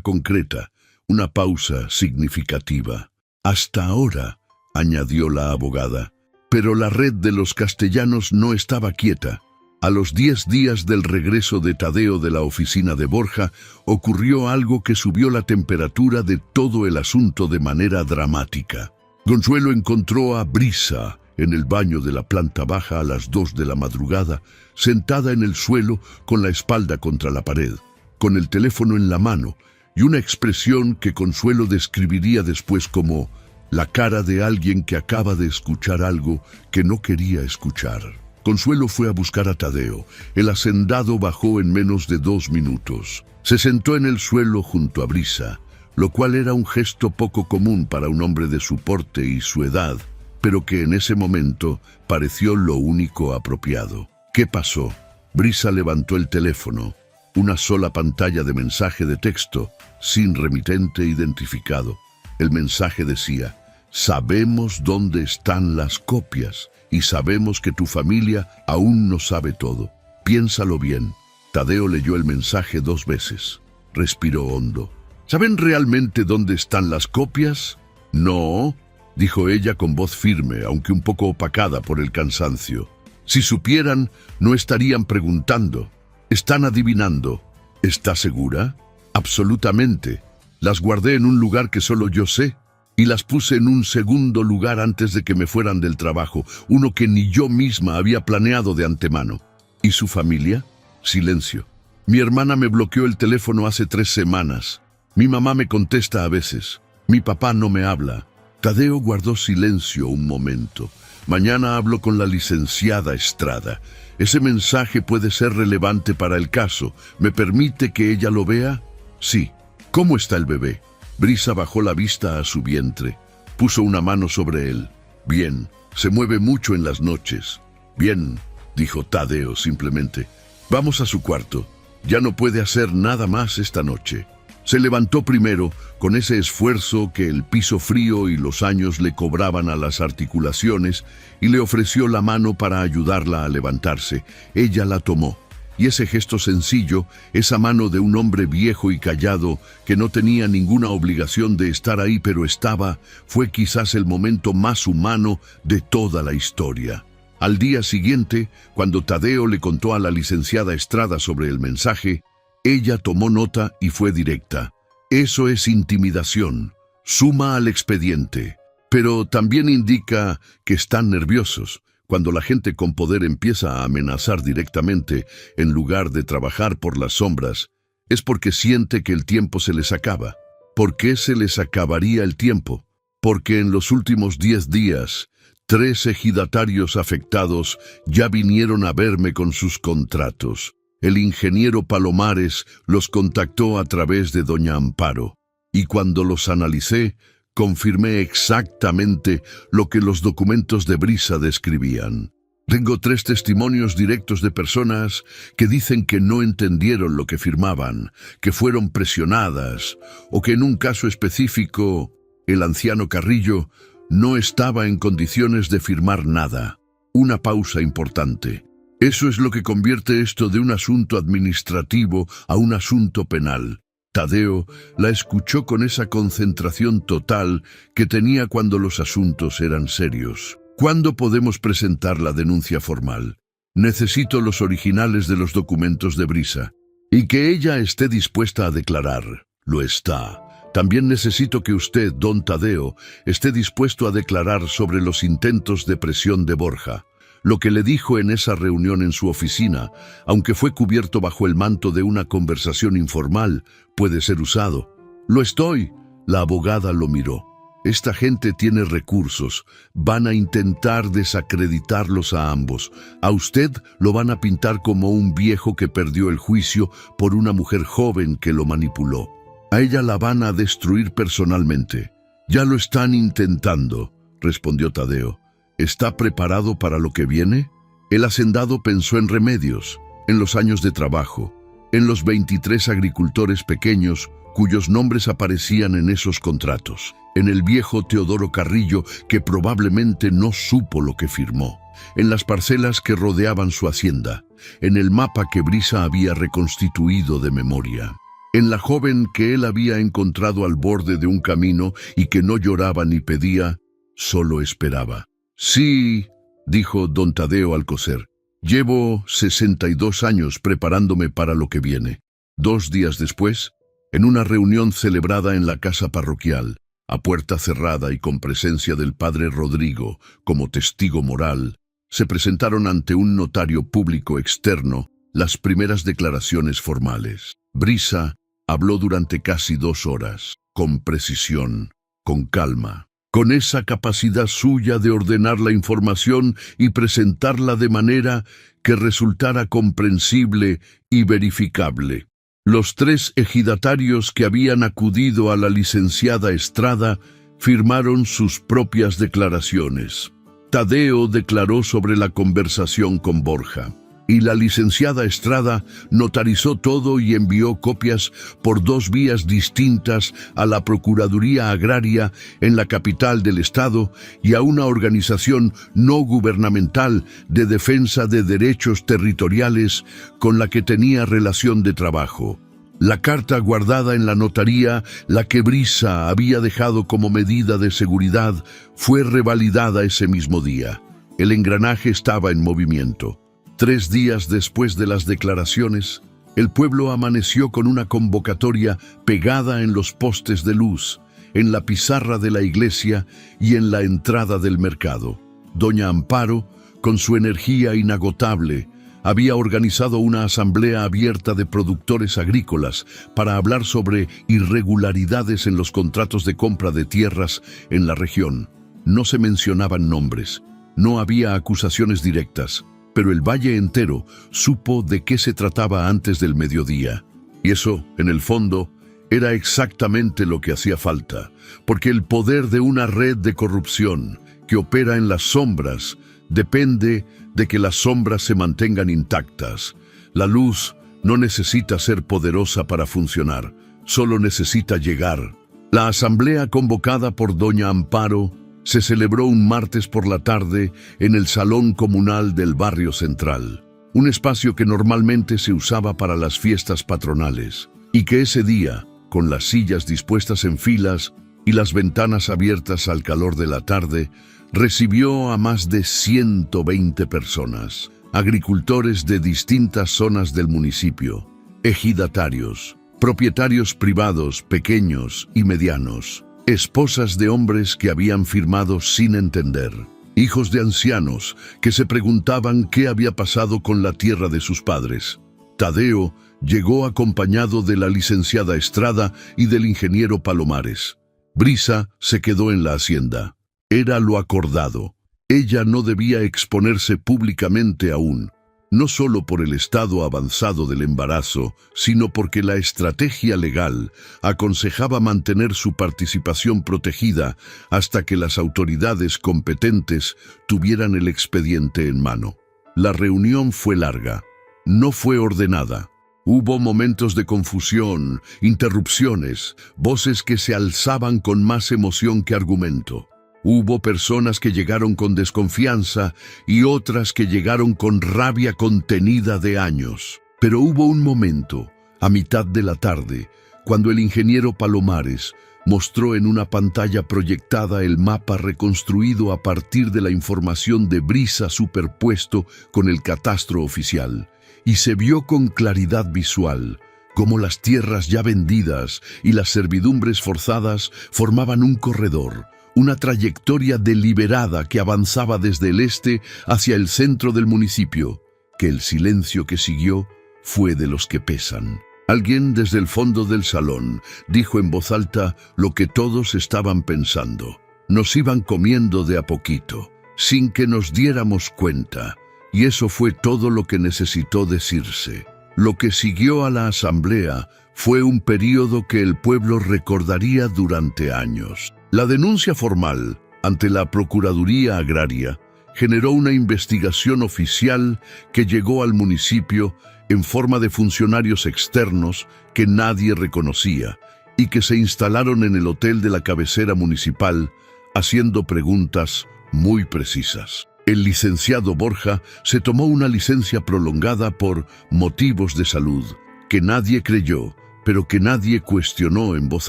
concreta. Una pausa significativa. Hasta ahora, añadió la abogada. Pero la red de los castellanos no estaba quieta. A los 10 días del regreso de Tadeo de la oficina de Borja, ocurrió algo que subió la temperatura de todo el asunto de manera dramática. Consuelo encontró a Brisa en el baño de la planta baja a las 2 de la madrugada, sentada en el suelo con la espalda contra la pared, con el teléfono en la mano y una expresión que Consuelo describiría después como la cara de alguien que acaba de escuchar algo que no quería escuchar. Consuelo fue a buscar a Tadeo. El hacendado bajó en menos de 2 minutos. Se sentó en el suelo junto a Brisa, lo cual era un gesto poco común para un hombre de su porte y su edad, pero que en ese momento pareció lo único apropiado. ¿Qué pasó? Brisa levantó el teléfono. Una sola pantalla de mensaje de texto, sin remitente identificado. El mensaje decía: «Sabemos dónde están las copias y sabemos que tu familia aún no sabe todo. Piénsalo bien». Tadeo leyó el mensaje 2 veces. Respiró hondo. «¿Saben realmente dónde están las copias?» «No», dijo ella con voz firme, aunque un poco opacada por el cansancio. «Si supieran, no estarían preguntando. Están adivinando». «¿Está segura?» «Absolutamente. Las guardé en un lugar que solo yo sé, y las puse en un segundo lugar antes de que me fueran del trabajo, uno que ni yo misma había planeado de antemano». «¿Y su familia?» Silencio. «Mi hermana me bloqueó el teléfono hace 3 semanas. Mi mamá me contesta a veces. Mi papá no me habla». Tadeo guardó silencio un momento. «Mañana hablo con la licenciada Estrada. Ese mensaje puede ser relevante para el caso. ¿Me permite que ella lo vea?» «Sí». «¿Cómo está el bebé?» Brisa bajó la vista a su vientre. Puso una mano sobre él. «Bien. Se mueve mucho en las noches. Bien, dijo Tadeo simplemente. Vamos a su cuarto. Ya no puede hacer nada más esta noche. Se levantó primero, con ese esfuerzo que el piso frío y los años le cobraban a las articulaciones, y le ofreció la mano para ayudarla a levantarse. Ella la tomó. Y ese gesto sencillo, esa mano de un hombre viejo y callado, que no tenía ninguna obligación de estar ahí pero estaba, fue quizás el momento más humano de toda la historia. Al día siguiente, cuando Tadeo le contó a la licenciada Estrada sobre el mensaje, ella tomó nota y fue directa. Eso es intimidación. Suma al expediente. Pero también indica que están nerviosos. Cuando la gente con poder empieza a amenazar directamente en lugar de trabajar por las sombras, es porque siente que el tiempo se les acaba. ¿Por qué se les acabaría el tiempo? Porque en los últimos 10 días, 3 ejidatarios afectados ya vinieron a verme con sus contratos. El ingeniero Palomares los contactó a través de doña Amparo, y cuando los analicé, confirmé exactamente lo que los documentos de Brisa describían. Tengo 3 testimonios directos de personas que dicen que no entendieron lo que firmaban, que fueron presionadas, o que en un caso específico, el anciano Carrillo no estaba en condiciones de firmar nada. Una pausa importante. Eso es lo que convierte esto de un asunto administrativo a un asunto penal. Tadeo la escuchó con esa concentración total que tenía cuando los asuntos eran serios. ¿Cuándo podemos presentar la denuncia formal? Necesito los originales de los documentos de Brisa. Y que ella esté dispuesta a declarar. Lo está. También necesito que usted, don Tadeo, esté dispuesto a declarar sobre los intentos de presión de Borja. Lo que le dijo en esa reunión en su oficina, aunque fue cubierto bajo el manto de una conversación informal, puede ser usado. Lo estoy. La abogada lo miró. Esta gente tiene recursos. Van a intentar desacreditarlos a ambos. A usted lo van a pintar como un viejo que perdió el juicio por una mujer joven que lo manipuló. A ella la van a destruir personalmente. Ya lo están intentando, respondió Tadeo. ¿Está preparado para lo que viene? El hacendado pensó en remedios, en los años de trabajo, en los 23 agricultores pequeños cuyos nombres aparecían en esos contratos, en el viejo Teodoro Carrillo que probablemente no supo lo que firmó, en las parcelas que rodeaban su hacienda, en el mapa que Brisa había reconstituido de memoria, en la joven que él había encontrado al borde de un camino y que no lloraba ni pedía, solo esperaba. Sí, dijo don Tadeo Alcocer, llevo 62 años preparándome para lo que viene. 2 días después, en una reunión celebrada en la casa parroquial, a puerta cerrada y con presencia del padre Rodrigo como testigo moral, se presentaron ante un notario público externo las primeras declaraciones formales. Brisa habló durante casi 2 horas, con precisión, con calma, con esa capacidad suya de ordenar la información y presentarla de manera que resultara comprensible y verificable. Los 3 ejidatarios que habían acudido a la licenciada Estrada firmaron sus propias declaraciones. Tadeo declaró sobre la conversación con Borja, y la licenciada Estrada notarizó todo y envió copias por 2 vías distintas a la Procuraduría Agraria en la capital del estado y a una organización no gubernamental de defensa de derechos territoriales con la que tenía relación de trabajo. La carta guardada en la notaría, la que Brisa había dejado como medida de seguridad, fue revalidada ese mismo día. El engranaje estaba en movimiento. 3 días después de las declaraciones, el pueblo amaneció con una convocatoria pegada en los postes de luz, en la pizarra de la iglesia y en la entrada del mercado. Doña Amparo, con su energía inagotable, había organizado una asamblea abierta de productores agrícolas para hablar sobre irregularidades en los contratos de compra de tierras en la región. No se mencionaban nombres, no había acusaciones directas, pero el valle entero supo de qué se trataba antes del mediodía. Y eso, en el fondo, era exactamente lo que hacía falta, porque el poder de una red de corrupción, que opera en las sombras, depende de que las sombras se mantengan intactas. La luz no necesita ser poderosa para funcionar, solo necesita llegar. La asamblea convocada por doña Amparo se celebró un martes por la tarde en el Salón Comunal del Barrio Central, un espacio que normalmente se usaba para las fiestas patronales, y que ese día, con las sillas dispuestas en filas y las ventanas abiertas al calor de la tarde, recibió a más de 120 personas, agricultores de distintas zonas del municipio, ejidatarios, propietarios privados pequeños y medianos, esposas de hombres que habían firmado sin entender, hijos de ancianos que se preguntaban qué había pasado con la tierra de sus padres. Tadeo llegó acompañado de la licenciada Estrada y del ingeniero Palomares. Brisa se quedó en la hacienda. Era lo acordado. Ella no debía exponerse públicamente aún, no solo por el estado avanzado del embarazo, sino porque la estrategia legal aconsejaba mantener su participación protegida hasta que las autoridades competentes tuvieran el expediente en mano. La reunión fue larga, no fue ordenada. Hubo momentos de confusión, interrupciones, voces que se alzaban con más emoción que argumento. Hubo personas que llegaron con desconfianza y otras que llegaron con rabia contenida de años. Pero hubo un momento, a mitad de la tarde, cuando el ingeniero Palomares mostró en una pantalla proyectada el mapa reconstruido a partir de la información de Brisa superpuesto con el catastro oficial, y se vio con claridad visual cómo las tierras ya vendidas y las servidumbres forzadas formaban un corredor, una trayectoria deliberada que avanzaba desde el este hacia el centro del municipio, que el silencio que siguió fue de los que pesan. Alguien desde el fondo del salón dijo en voz alta lo que todos estaban pensando. Nos iban comiendo de a poquito, sin que nos diéramos cuenta, y eso fue todo lo que necesitó decirse. Lo que siguió a la asamblea fue un período que el pueblo recordaría durante años. La denuncia formal ante la Procuraduría Agraria generó una investigación oficial que llegó al municipio en forma de funcionarios externos que nadie reconocía y que se instalaron en el hotel de la cabecera municipal haciendo preguntas muy precisas. El licenciado Borja se tomó una licencia prolongada por motivos de salud, que nadie creyó, pero que nadie cuestionó en voz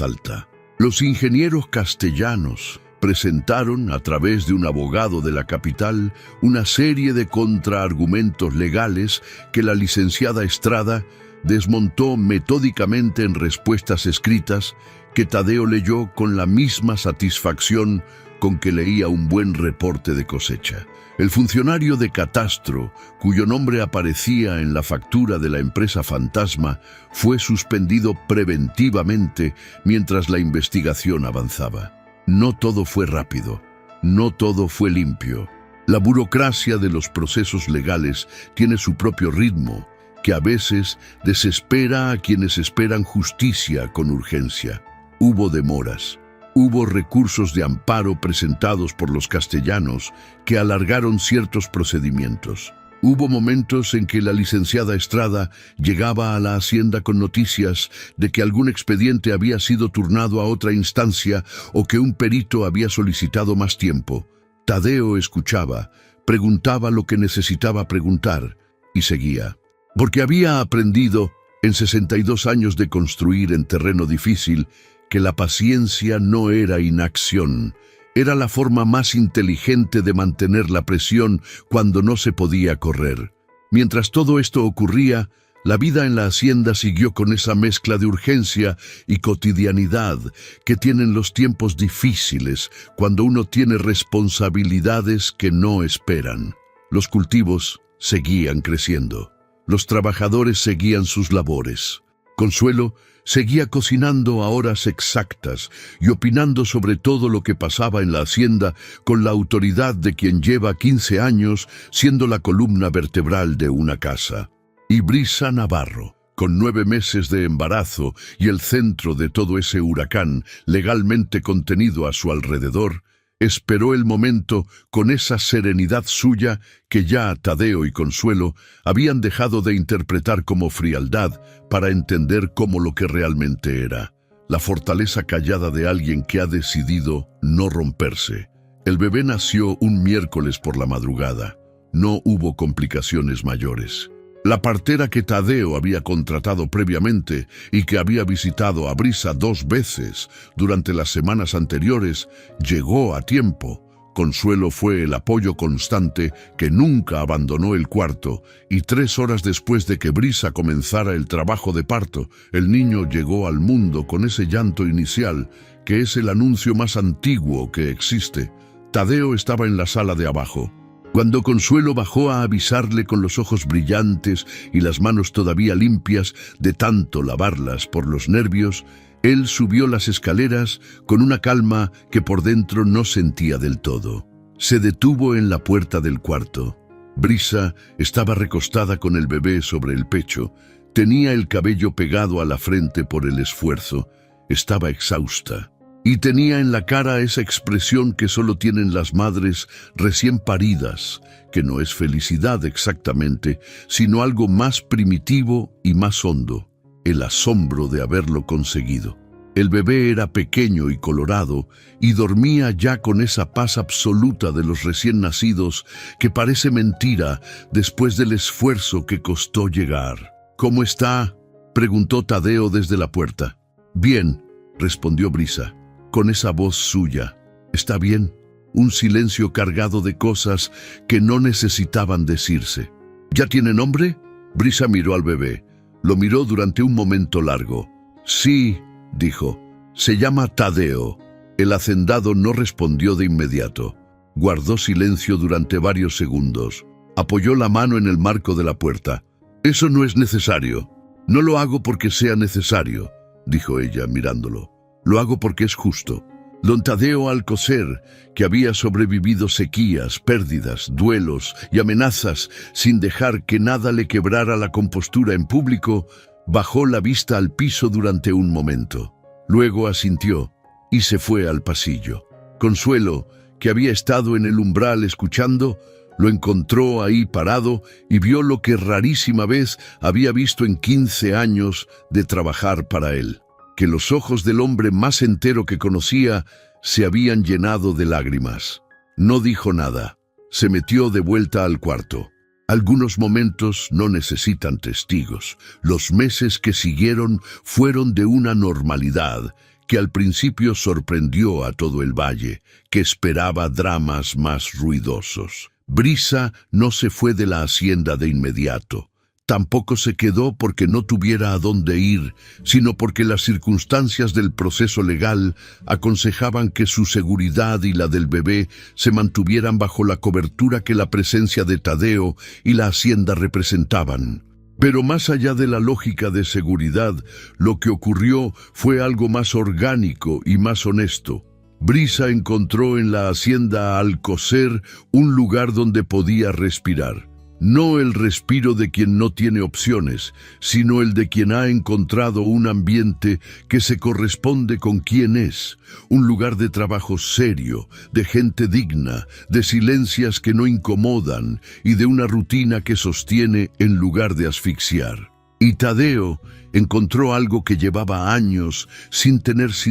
alta. Los ingenieros castellanos presentaron, a través de un abogado de la capital, una serie de contraargumentos legales que la licenciada Estrada desmontó metódicamente en respuestas escritas que Tadeo leyó con la misma satisfacción con que leía un buen reporte de cosecha. El funcionario de catastro, cuyo nombre aparecía en la factura de la empresa fantasma, fue suspendido preventivamente mientras la investigación avanzaba. No todo fue rápido, no todo fue limpio. La burocracia de los procesos legales tiene su propio ritmo, que a veces desespera a quienes esperan justicia con urgencia. Hubo demoras. Hubo recursos de amparo presentados por los castellanos que alargaron ciertos procedimientos. Hubo momentos en que la licenciada Estrada llegaba a la hacienda con noticias de que algún expediente había sido turnado a otra instancia o que un perito había solicitado más tiempo. Tadeo escuchaba, preguntaba lo que necesitaba preguntar y seguía. Porque había aprendido, en 62 años de construir en terreno difícil, que la paciencia no era inacción, era la forma más inteligente de mantener la presión cuando no se podía correr. Mientras todo esto ocurría, la vida en la hacienda siguió con esa mezcla de urgencia y cotidianidad que tienen los tiempos difíciles cuando uno tiene responsabilidades que no esperan. Los cultivos seguían creciendo. Los trabajadores seguían sus labores. Consuelo seguía cocinando a horas exactas y opinando sobre todo lo que pasaba en la hacienda con la autoridad de quien lleva 15 años siendo la columna vertebral de una casa. Y Brisa Navarro, con 9 meses de embarazo y el centro de todo ese huracán legalmente contenido a su alrededor, Esperó el momento con esa serenidad suya que ya Tadeo y Consuelo habían dejado de interpretar como frialdad para entender como lo que realmente era: la fortaleza callada de alguien que ha decidido no romperse. El bebé nació un miércoles por la madrugada. No hubo complicaciones mayores. La partera que Tadeo había contratado previamente y que había visitado a Brisa 2 veces durante las semanas anteriores llegó a tiempo. Consuelo fue el apoyo constante que nunca abandonó el cuarto, y 3 horas después de que Brisa comenzara el trabajo de parto, el niño llegó al mundo con ese llanto inicial que es el anuncio más antiguo que existe. Tadeo estaba en la sala de abajo. Cuando Consuelo bajó a avisarle con los ojos brillantes y las manos todavía limpias de tanto lavarlas por los nervios, él subió las escaleras con una calma que por dentro no sentía del todo. Se detuvo en la puerta del cuarto. Brisa estaba recostada con el bebé sobre el pecho. Tenía el cabello pegado a la frente por el esfuerzo. Estaba exhausta. Y tenía en la cara esa expresión que solo tienen las madres recién paridas, que no es felicidad exactamente, sino algo más primitivo y más hondo: el asombro de haberlo conseguido. El bebé era pequeño y colorado, y dormía ya con esa paz absoluta de los recién nacidos que parece mentira después del esfuerzo que costó llegar. «¿Cómo está?», preguntó Tadeo desde la puerta. «Bien», respondió Brisa, con esa voz suya. «¿Está bien?». Un silencio cargado de cosas que no necesitaban decirse. «¿Ya tiene nombre?». Brisa miró al bebé. Lo miró durante un momento largo. «Sí», dijo, «se llama Tadeo». El hacendado no respondió de inmediato. Guardó silencio durante varios segundos. Apoyó la mano en el marco de la puerta. «Eso no es necesario». «No lo hago porque sea necesario», dijo ella mirándolo. «Lo hago porque es justo». Don Tadeo Alcocer, que había sobrevivido sequías, pérdidas, duelos y amenazas sin dejar que nada le quebrara la compostura en público, bajó la vista al piso durante un momento. Luego asintió y se fue al pasillo. Consuelo, que había estado en el umbral escuchando, lo encontró ahí parado y vio lo que rarísima vez había visto en 15 años de trabajar para él: que los ojos del hombre más entero que conocía se habían llenado de lágrimas. No dijo nada. Se metió de vuelta al cuarto. Algunos momentos no necesitan testigos. Los meses que siguieron fueron de una normalidad que al principio sorprendió a todo el valle, que esperaba dramas más ruidosos. Brisa no se fue de la hacienda de inmediato. Tampoco se quedó porque no tuviera a dónde ir, sino porque las circunstancias del proceso legal aconsejaban que su seguridad y la del bebé se mantuvieran bajo la cobertura que la presencia de Tadeo y la hacienda representaban. Pero más allá de la lógica de seguridad, lo que ocurrió fue algo más orgánico y más honesto. Brisa encontró en la hacienda Alcocer un lugar donde podía respirar. No el respiro de quien no tiene opciones, sino el de quien ha encontrado un ambiente que se corresponde con quien es, un lugar de trabajo serio, de gente digna, de silencias que no incomodan y de una rutina que sostiene en lugar de asfixiar. Y Tadeo encontró algo que llevaba años sin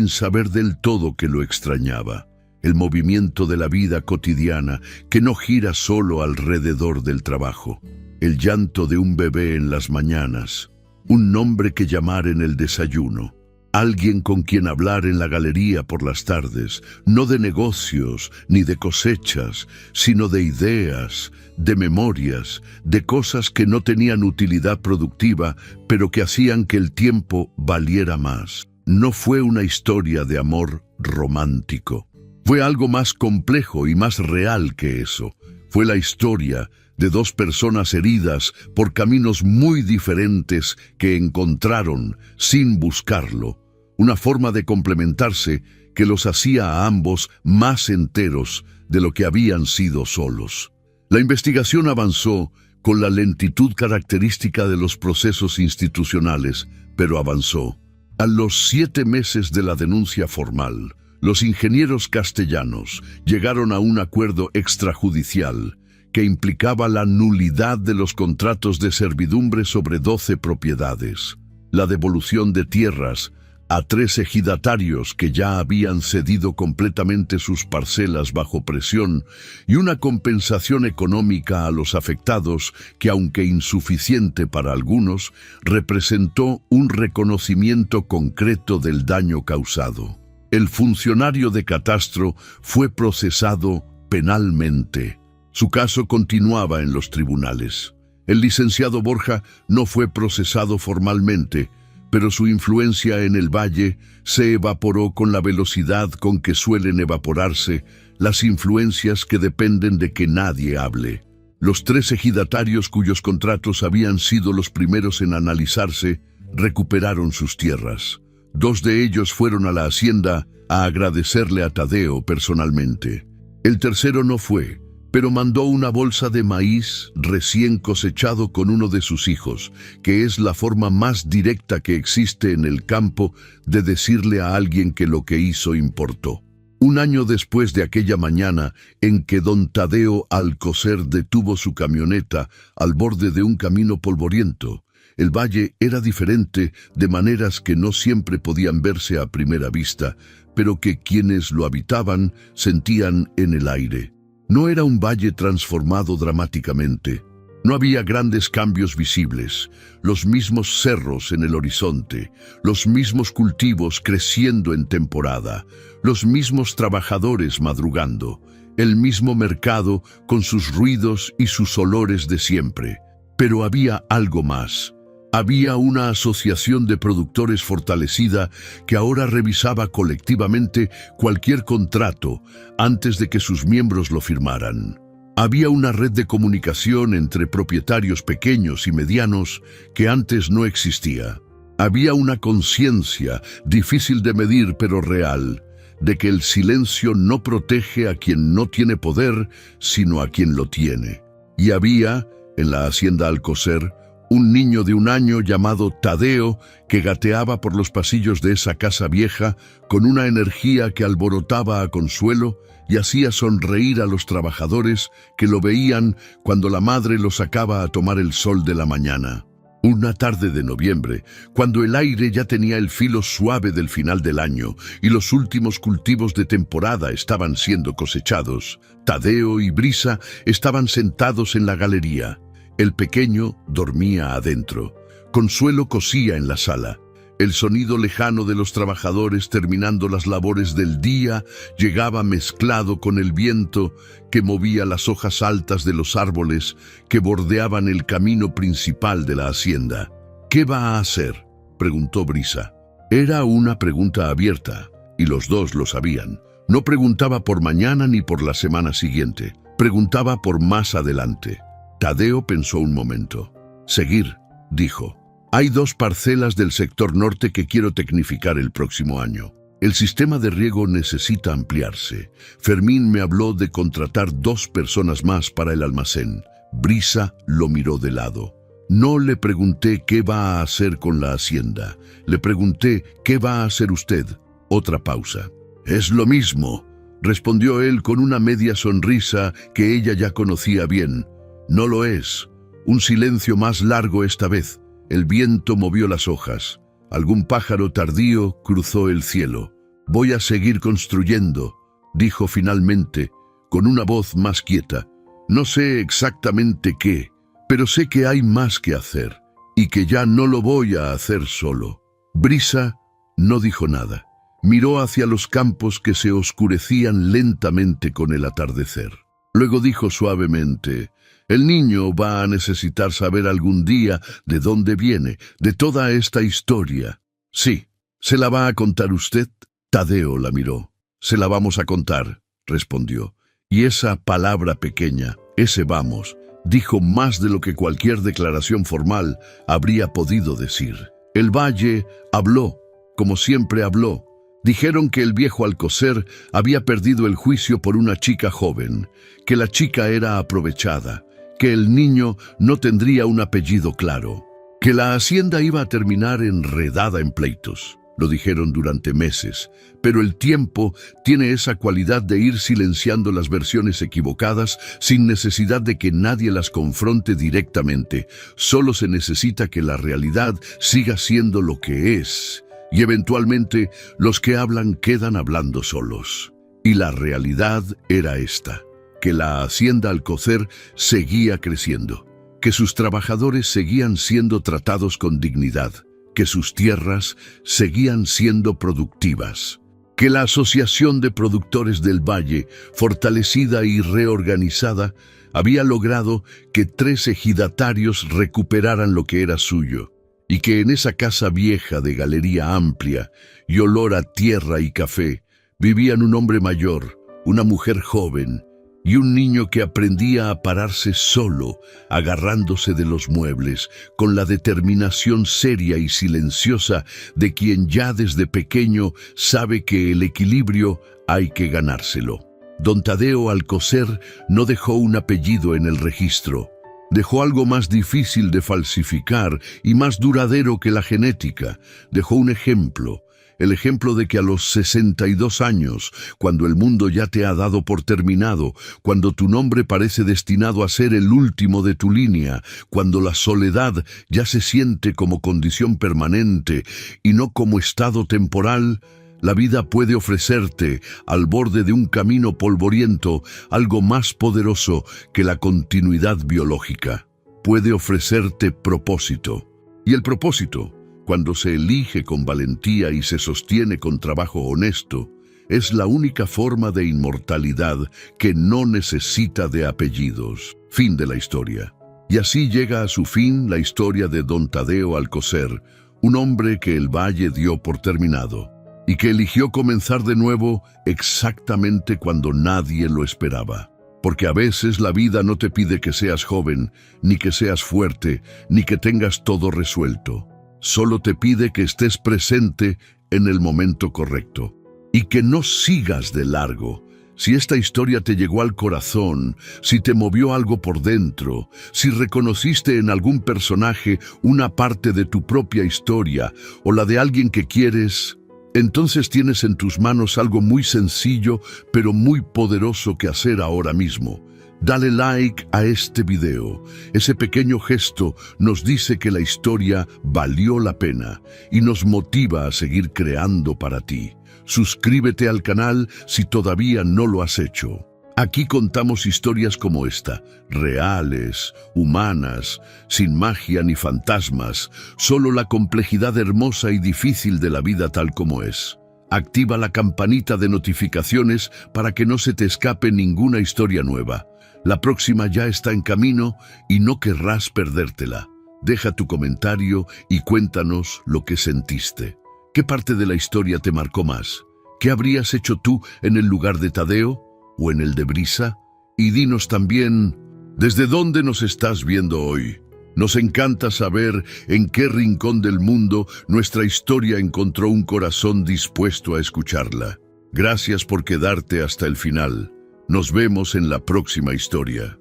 saber del todo que lo extrañaba: el movimiento de la vida cotidiana que no gira solo alrededor del trabajo. El llanto de un bebé en las mañanas, un nombre que llamar en el desayuno, alguien con quien hablar en la galería por las tardes, no de negocios ni de cosechas, sino de ideas, de memorias, de cosas que no tenían utilidad productiva, pero que hacían que el tiempo valiera más. No fue una historia de amor romántico. Fue algo más complejo y más real que eso. Fue la historia de 2 personas heridas por caminos muy diferentes que encontraron, sin buscarlo, una forma de complementarse que los hacía a ambos más enteros de lo que habían sido solos. La investigación avanzó con la lentitud característica de los procesos institucionales, pero avanzó. A los 7 meses de la denuncia formal, Los ingenieros castellanos llegaron a un acuerdo extrajudicial que implicaba la nulidad de los contratos de servidumbre sobre 12 propiedades, la devolución de tierras a 3 ejidatarios que ya habían cedido completamente sus parcelas bajo presión y una compensación económica a los afectados que, aunque insuficiente para algunos, representó un reconocimiento concreto del daño causado. El funcionario de catastro fue procesado penalmente. Su caso continuaba en los tribunales. El licenciado Borja no fue procesado formalmente, pero su influencia en el valle se evaporó con la velocidad con que suelen evaporarse las influencias que dependen de que nadie hable. Los 3 ejidatarios cuyos contratos habían sido los primeros en analizarse recuperaron sus tierras. 2 de ellos fueron a la hacienda a agradecerle a Tadeo personalmente. El tercero no fue, pero mandó una bolsa de maíz recién cosechado con uno de sus hijos, que es la forma más directa que existe en el campo de decirle a alguien que lo que hizo importó. Un año después de aquella mañana en que don Tadeo Alcocer detuvo su camioneta al borde de un camino polvoriento, el valle era diferente de maneras que no siempre podían verse a primera vista, pero que quienes lo habitaban sentían en el aire. No era un valle transformado dramáticamente. No había grandes cambios visibles, los mismos cerros en el horizonte, los mismos cultivos creciendo en temporada, los mismos trabajadores madrugando, el mismo mercado con sus ruidos y sus olores de siempre. Pero había algo más. Había una asociación de productores fortalecida que ahora revisaba colectivamente cualquier contrato antes de que sus miembros lo firmaran. Había una red de comunicación entre propietarios pequeños y medianos que antes no existía. Había una conciencia, difícil de medir pero real, de que el silencio no protege a quien no tiene poder, sino a quien lo tiene. Y había, en la hacienda Alcocer, un niño de 1 año llamado Tadeo que gateaba por los pasillos de esa casa vieja con una energía que alborotaba a Consuelo y hacía sonreír a los trabajadores que lo veían cuando la madre lo sacaba a tomar el sol de la mañana. Una tarde de noviembre, cuando el aire ya tenía el filo suave del final del año y los últimos cultivos de temporada estaban siendo cosechados, Tadeo y Brisa estaban sentados en la galería. El pequeño dormía adentro. Consuelo cosía en la sala. El sonido lejano de los trabajadores terminando las labores del día llegaba mezclado con el viento que movía las hojas altas de los árboles que bordeaban el camino principal de la hacienda. ¿Qué va a hacer?, preguntó Brisa. Era una pregunta abierta, y los dos lo sabían. No preguntaba por mañana ni por la semana siguiente. Preguntaba por más adelante. Tadeo pensó un momento. Seguir, dijo. Hay 2 parcelas del sector norte que quiero tecnificar el próximo año. El sistema de riego necesita ampliarse. Fermín me habló de contratar 2 personas más para el almacén. Brisa lo miró de lado. No le pregunté qué va a hacer con la hacienda. Le pregunté qué va a hacer usted. Otra pausa. Es lo mismo, respondió él con una media sonrisa que ella ya conocía bien. No lo es. Un silencio más largo esta vez. El viento movió las hojas. Algún pájaro tardío cruzó el cielo. Voy a seguir construyendo, dijo finalmente, con una voz más quieta. No sé exactamente qué, pero sé que hay más que hacer, y que ya no lo voy a hacer solo. Brisa no dijo nada. Miró hacia los campos que se oscurecían lentamente con el atardecer. Luego dijo suavemente: el niño va a necesitar saber algún día de dónde viene, de toda esta historia. Sí, ¿se la va a contar usted? Tadeo la miró. Se la vamos a contar, respondió. Y esa palabra pequeña, ese vamos, dijo más de lo que cualquier declaración formal habría podido decir. El valle habló, como siempre habló. Dijeron que el viejo Alcocer había perdido el juicio por una chica joven, que la chica era aprovechada, que el niño no tendría un apellido claro, que la hacienda iba a terminar enredada en pleitos. lo dijeron durante meses, pero el tiempo tiene esa cualidad de ir silenciando las versiones equivocadas sin necesidad de que nadie las confronte directamente. Solo se necesita que la realidad siga siendo lo que es, y eventualmente los que hablan quedan hablando solos. Y la realidad era esta, que la hacienda Alcocer seguía creciendo, que sus trabajadores seguían siendo tratados con dignidad, que sus tierras seguían siendo productivas, que la Asociación de Productores del Valle, fortalecida y reorganizada, había logrado que 3 ejidatarios recuperaran lo que era suyo, y que en esa casa vieja de galería amplia y olor a tierra y café vivían un hombre mayor, una mujer joven y un niño que aprendía a pararse solo, agarrándose de los muebles, con la determinación seria y silenciosa de quien ya desde pequeño sabe que el equilibrio hay que ganárselo. Don Tadeo Alcocer no dejó un apellido en el registro. Dejó algo más difícil de falsificar y más duradero que la genética. Dejó un ejemplo. El ejemplo de que a los 62 años, cuando el mundo ya te ha dado por terminado, cuando tu nombre parece destinado a ser el último de tu línea, cuando la soledad ya se siente como condición permanente y no como estado temporal, la vida puede ofrecerte, al borde de un camino polvoriento, algo más poderoso que la continuidad biológica. Puede ofrecerte propósito. Y el propósito, cuando se elige con valentía y se sostiene con trabajo honesto, es la única forma de inmortalidad que no necesita de apellidos. Fin de la historia. Y así llega a su fin la historia de Don Tadeo Alcocer, un hombre que el valle dio por terminado, y que eligió comenzar de nuevo exactamente cuando nadie lo esperaba. Porque a veces la vida no te pide que seas joven, ni que seas fuerte, ni que tengas todo resuelto. Solo te pide que estés presente en el momento correcto y que no sigas de largo. Si esta historia te llegó al corazón, si te movió algo por dentro, si reconociste en algún personaje una parte de tu propia historia o la de alguien que quieres, entonces tienes en tus manos algo muy sencillo pero muy poderoso que hacer ahora mismo. Dale like a este video. Ese pequeño gesto nos dice que la historia valió la pena y nos motiva a seguir creando para ti. Suscríbete al canal si todavía no lo has hecho. Aquí contamos historias como esta, reales, humanas, sin magia ni fantasmas, solo la complejidad hermosa y difícil de la vida tal como es. Activa la campanita de notificaciones para que no se te escape ninguna historia nueva. La próxima ya está en camino y no querrás perdértela. Deja tu comentario y cuéntanos lo que sentiste. ¿Qué parte de la historia te marcó más? ¿Qué habrías hecho tú en el lugar de Tadeo o en el de Brisa? Y dinos también, ¿desde dónde nos estás viendo hoy? Nos encanta saber en qué rincón del mundo nuestra historia encontró un corazón dispuesto a escucharla. Gracias por quedarte hasta el final. Nos vemos en la próxima historia.